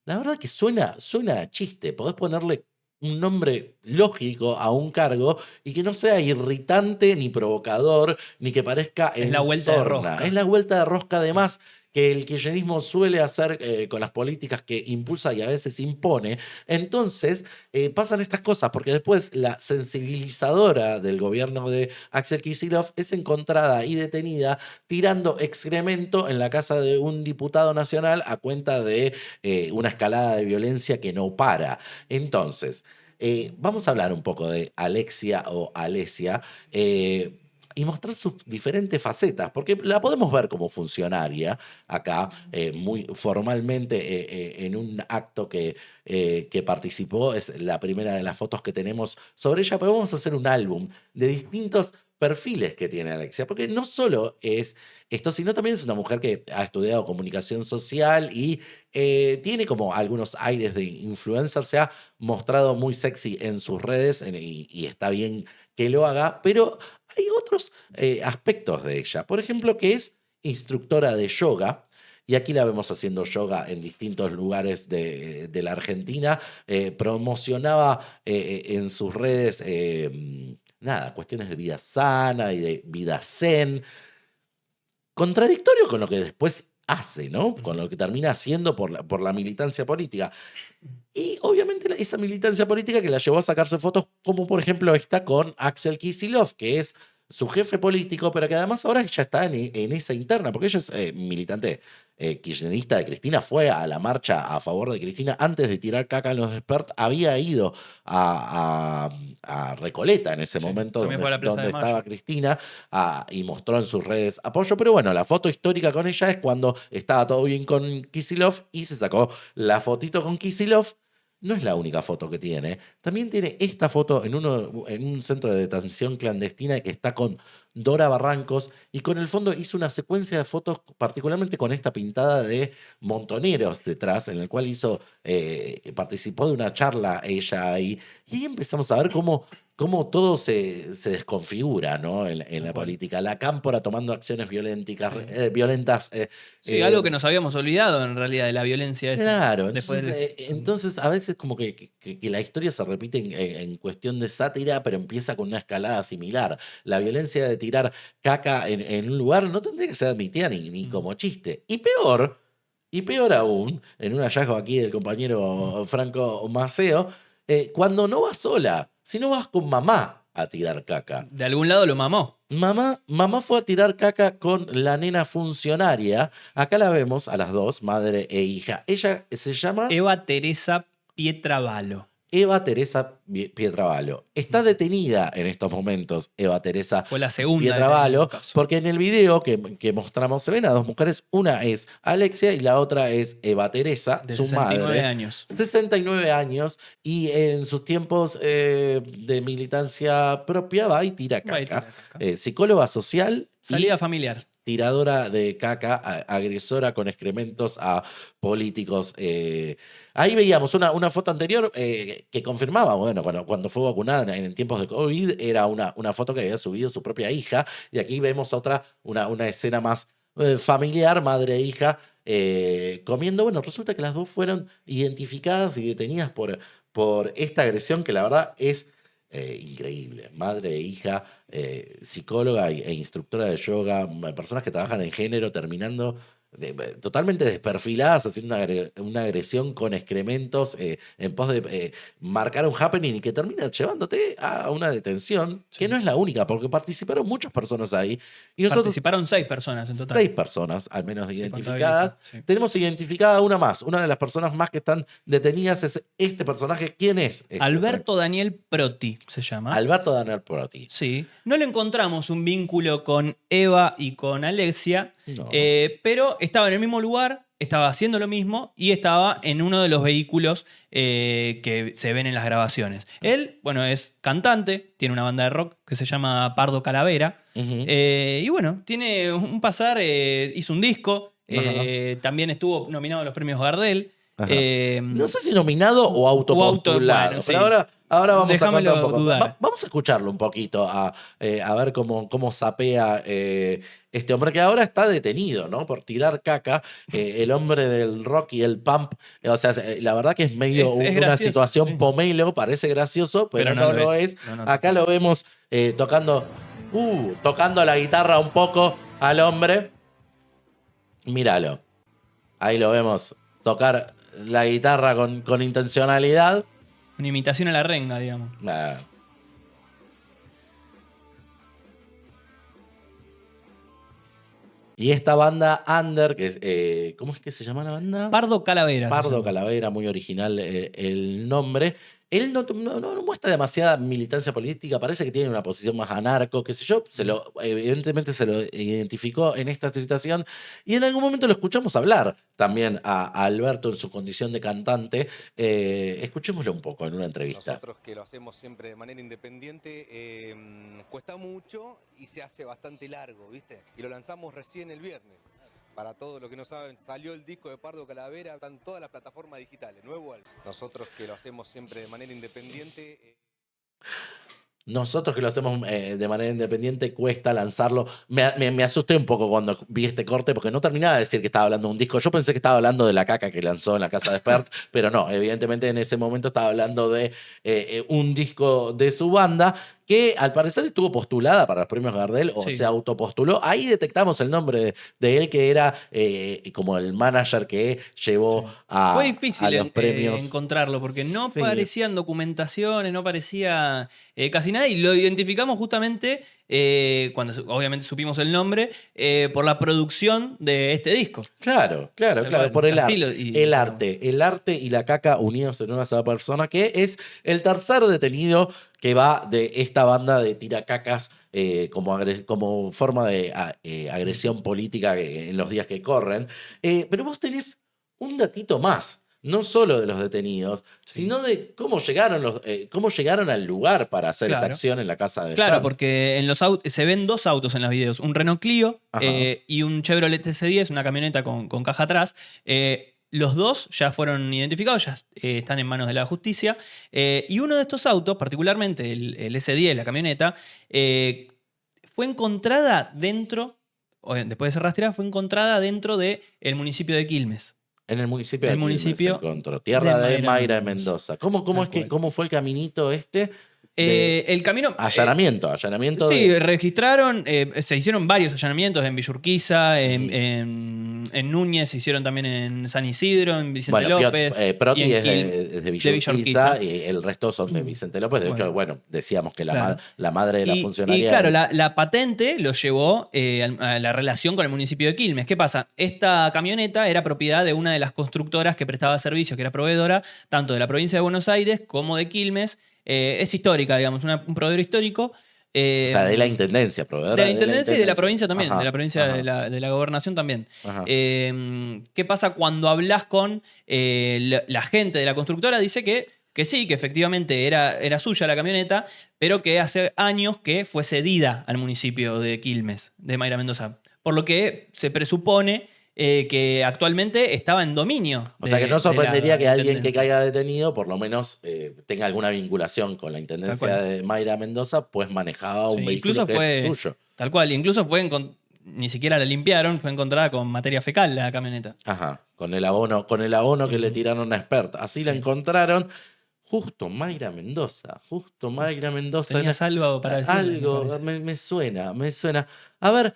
La verdad que suena a chiste. Podés ponerle un nombre lógico a un cargo y que no sea irritante ni provocador, ni que parezca Es la vuelta de rosca. Es la vuelta de rosca, además, que el kirchnerismo suele hacer con las políticas que impulsa y a veces impone. Entonces, pasan estas cosas, porque después la sensibilizadora del gobierno de Axel Kicillof es encontrada y detenida tirando excremento en la casa de un diputado nacional a cuenta de una escalada de violencia que no para. Entonces, vamos a hablar un poco de Alexia o Alesia, y mostrar sus diferentes facetas, porque la podemos ver como funcionaria acá, muy formalmente en un acto que participó, es la primera de las fotos que tenemos sobre ella, pero vamos a hacer un álbum de distintos perfiles que tiene Alexia, porque no solo es esto, sino también es una mujer que ha estudiado comunicación social y tiene como algunos aires de influencer, se ha mostrado muy sexy en sus redes y está bien que lo haga, pero hay otros aspectos de ella. Por ejemplo, que es instructora de yoga. Y aquí la vemos haciendo yoga en distintos lugares de la Argentina. Promocionaba en sus redes, cuestiones de vida sana y de vida zen. Contradictorio con lo que después hace, ¿no? Con lo que termina haciendo por la militancia política. Y obviamente esa militancia política que la llevó a sacarse fotos, como por ejemplo esta con Axel Kicillof, que es su jefe político, pero que además ahora ya está en esa interna, porque ella es militante kirchnerista de Cristina, fue a la marcha a favor de Cristina antes de tirar caca en los Despert, había ido a Recoleta en ese momento donde estaba Cristina y mostró en sus redes apoyo, pero bueno, la foto histórica con ella es cuando estaba todo bien con Kicillof y se sacó la fotito con Kicillof. No es la única foto que tiene. También tiene esta foto en un centro de detención clandestina que está con Dora Barrancos y con el fondo hizo una secuencia de fotos, particularmente con esta pintada de Montoneros detrás, en el cual participó de una charla ella ahí. Y ahí empezamos a ver cómo todo se desconfigura, ¿no? en la política. La Cámpora tomando acciones violentas. Sí, algo que nos habíamos olvidado en realidad de la violencia esa. Claro, entonces a veces como que la historia se repite en cuestión de sátira, pero empieza con una escalada similar. La violencia de tirar caca en un lugar no tendría que ser admitida ni como chiste. Y peor aún, en un hallazgo aquí del compañero Franco Maceo, cuando no vas sola, sino vas con mamá a tirar caca. De algún lado lo mamó. Mamá fue a tirar caca con la nena funcionaria. Acá la vemos a las dos, madre e hija. Ella se llama Eva Teresa Pietrabalo. Eva Teresa Pietrabalo. Está detenida en estos momentos Eva Teresa Fue la segunda Pietrabalo, porque en el video que mostramos se ven a dos mujeres. Una es Alexia y la otra es Eva Teresa, de su 69 madre. años. 69 años y en sus tiempos de militancia propia va y tira caca. Psicóloga social. Salida familiar. Tiradora de caca, agresora con excrementos a políticos. Ahí veíamos una foto anterior que confirmaba, bueno, cuando fue vacunada en tiempos de COVID, era una foto que había subido su propia hija. Y aquí vemos una escena más familiar, madre e hija, comiendo. Bueno, resulta que las dos fueron identificadas y detenidas por esta agresión que la verdad es increíble. Madre e hija, psicóloga e instructora de yoga, personas que trabajan en género, terminando totalmente desperfiladas, haciendo una agresión con excrementos en pos de marcar un happening y que termina llevándote a una detención, que no es la única, porque participaron muchas personas ahí. Y nosotros, Participaron 6 personas en total. 6 personas, al menos Se identificadas. contabiliza, sí. Tenemos identificada una más. Una de las personas más que están detenidas es este personaje. ¿Quién es? Alberto Daniel Proti se llama. Alberto Daniel Proti. Sí. No le encontramos un vínculo con Eva y con Alexia, No. pero estaba en el mismo lugar, estaba haciendo lo mismo y estaba en uno de los vehículos que se ven en las grabaciones. Él, bueno, es cantante, tiene una banda de rock que se llama Pardo Calavera. Ujú. Y bueno, tiene un pasar, hizo un disco, Ajá. también estuvo nominado a los premios Gardel. Ajá. No sé si nominado o autopostulado, bueno, sí. pero ahora vamos Déjamelo a contar un poco. dudar. Vamos a escucharlo un poquito, a ver cómo sapea este hombre que ahora está detenido, ¿no? Por tirar caca, el hombre del rock y el pump. O sea, la verdad que es medio Es una gracioso, situación sí. pomelo, parece gracioso, pero no lo es. No, Acá lo vemos tocando la guitarra un poco al hombre. Míralo. Ahí lo vemos tocar la guitarra con intencionalidad. Una imitación a la renga, digamos. Ah. Y esta banda Under, que es, ¿cómo es que se llama la banda? Pardo Calavera. se Pardo llama. Calavera, muy original el nombre. Él no muestra demasiada militancia política, parece que tiene una posición más anarco, qué sé yo. Evidentemente se lo identificó en esta situación y en algún momento lo escuchamos hablar también a Alberto en su condición de cantante. Escuchémoslo un poco en una entrevista. Nosotros que lo hacemos siempre de manera independiente, cuesta mucho y se hace bastante largo, ¿viste? Y lo lanzamos recién el viernes. Para todos los que no saben, salió el disco de Pardo Calavera, están todas las plataformas digitales, nuevo álbum. Nosotros que lo hacemos siempre de manera independiente. Nosotros que lo hacemos de manera independiente, cuesta lanzarlo. Me asusté un poco cuando vi este corte porque no terminaba de decir que estaba hablando de un disco. Yo pensé que estaba hablando de la caca que lanzó en la casa de Spert, pero no, evidentemente en ese momento estaba hablando de un disco de su banda que al parecer estuvo postulada para los premios Gardel o Sí. se autopostuló. Ahí detectamos el nombre de él, que era como el manager que llevó a, Fue a difícil los premios. encontrarlo porque no Sí. parecían documentaciones, no parecía casi nada y lo identificamos justamente cuando obviamente supimos el nombre por la producción de este disco. Claro, Tal cual, por el así arte. El arte y la caca unidos en una sola persona, que es el tercer detenido que va de esta banda de tiracacas como forma de agresión política en los días que corren. Pero vos tenés un datito más. No solo de los detenidos, sino de cómo llegaron al lugar para hacer esta Claro. acción en la casa de Claro, Spert. porque en los se ven 2 autos en los videos, un Renault Clio Ajá. y un Chevrolet S10, una camioneta con caja atrás. Los dos ya fueron identificados, ya están en manos de la justicia. Y uno de estos autos, particularmente el S10, la camioneta, fue encontrada dentro, después de ser rastreada, fue encontrada dentro del municipio de Quilmes. En el municipio El de Quilmes municipio se encontró. Tierra de de Mayra de Mendoza. Mendoza. ¿Cómo Tal cual. cómo fue el caminito este? De El camino. allanamiento Sí, de... registraron, se hicieron varios allanamientos en Villurquiza, en Núñez, se hicieron también en San Isidro, en Vicente Bueno, López. Proti y en es de Villa Urquiza Villurquiza. y el resto son de Vicente López. De hecho, bueno, decíamos que Claro. la madre de la funcionaria... Y claro, es- la patente lo llevó a la relación con el municipio de Quilmes. ¿Qué pasa? Esta camioneta era propiedad de una de las constructoras que prestaba servicios, que era proveedora tanto de la provincia de Buenos Aires como de Quilmes. Es histórica, digamos, un proveedor histórico. o sea, de la intendencia, proveedora De la intendencia y de la provincia también, Ajá, de la provincia ajá, de la gobernación también. ajá. ¿Qué pasa cuando hablas con la gente de la constructora? Dice que sí, que efectivamente era suya la camioneta, pero que hace años que fue cedida al municipio de Quilmes, de Mayra Mendoza. Por lo que se presupone que actualmente estaba en dominio. O sea, que no de sorprendería la que alguien que intendencia. caiga detenido, por lo menos tenga alguna vinculación con la intendencia Tal cual. de Mayra Mendoza, pues manejaba un Sí, vehículo incluso que fue- es suyo. Tal cual, incluso ni siquiera la limpiaron, fue encontrada con materia fecal la camioneta. Ajá, con el abono que le tiraron a Spert. Así la encontraron. Justo Mayra Mendoza. Tenías algo para decir. Algo, me suena. A ver,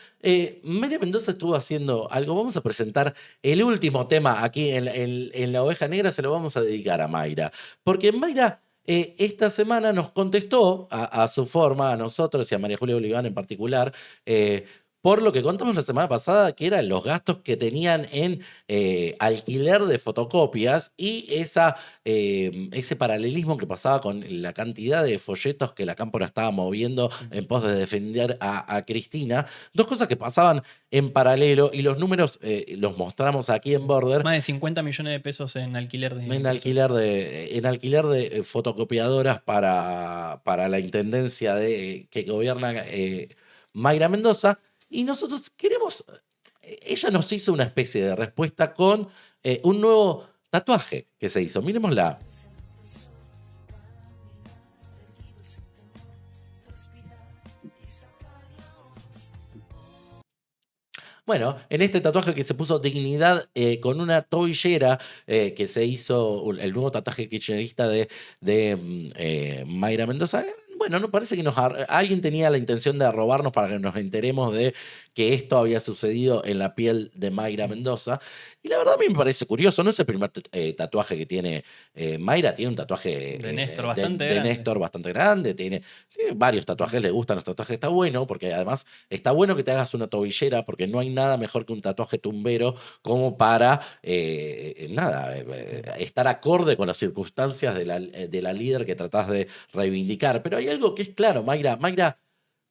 Mayra Mendoza estuvo haciendo algo. Vamos a presentar el último tema aquí en La Oveja Negra. Se lo vamos a dedicar a Mayra. Porque Mayra esta semana nos contestó a su forma, a nosotros y a María Julia Oliván en particular, por lo que contamos la semana pasada, que eran los gastos que tenían en alquiler de fotocopias y ese paralelismo que pasaba con la cantidad de folletos que la Cámpora estaba moviendo en pos de defender a Cristina. Dos cosas que pasaban en paralelo y los números los mostramos aquí en Border. Más de 50 millones de pesos en alquiler de... En alquiler de fotocopiadoras para la intendencia que gobierna Mayra Mendoza. Y nosotros queremos, ella nos hizo una especie de respuesta con un nuevo tatuaje que se hizo. Miremosla. Bueno, en este tatuaje que se puso dignidad con una tobillera que se hizo, el nuevo tatuaje kirchnerista de Mayra Mendoza. Bueno, no parece que alguien tenía la intención de robarnos para que nos enteremos de que esto había sucedido en la piel de Mayra Mendoza. Y la verdad a mí me parece curioso. No es el primer tatuaje que tiene Mayra. Tiene un tatuaje de Néstor bastante grande. Tiene varios tatuajes. Le gustan los tatuajes. Está bueno, porque además está bueno que te hagas una tobillera, porque no hay nada mejor que un tatuaje tumbero como para estar acorde con las circunstancias de la líder que tratás de reivindicar. Pero hay algo que es claro, Mayra,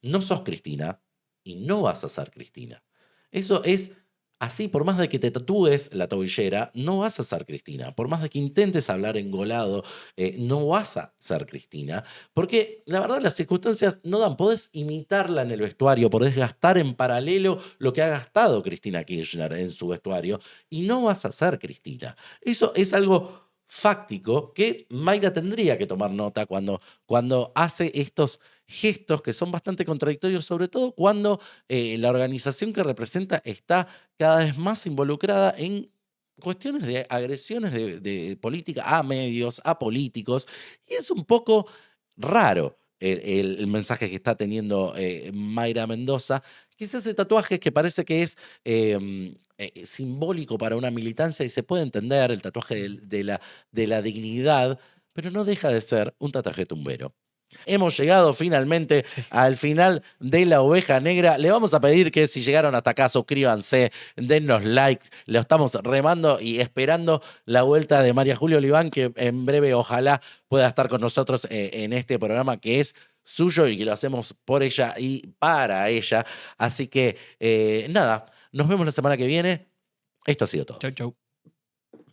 no sos Cristina y no vas a ser Cristina. Eso es así, por más de que te tatúes la tobillera, no vas a ser Cristina. Por más de que intentes hablar engolado, no vas a ser Cristina. Porque la verdad las circunstancias no dan. Podés imitarla en el vestuario, podés gastar en paralelo lo que ha gastado Cristina Kirchner en su vestuario y no vas a ser Cristina. Eso es algo fáctico que Mayra tendría que tomar nota cuando hace estos gestos que son bastante contradictorios, sobre todo cuando la organización que representa está cada vez más involucrada en cuestiones de agresiones de política a medios, a políticos, y es un poco raro el mensaje que está teniendo Mayra Mendoza, que se hace tatuajes que parece que es simbólico para una militancia y se puede entender el tatuaje de la dignidad, pero no deja de ser un tatuaje tumbero. Hemos llegado finalmente al final de La Oveja Negra. Le vamos a pedir que si llegaron hasta acá, suscríbanse, dennos likes. Lo estamos remando y esperando la vuelta de María Julia Oliván, que en breve ojalá pueda estar con nosotros en este programa que es suyo y que lo hacemos por ella y para ella. Así que nada, nos vemos la semana que viene. Esto ha sido todo. Chau, chau.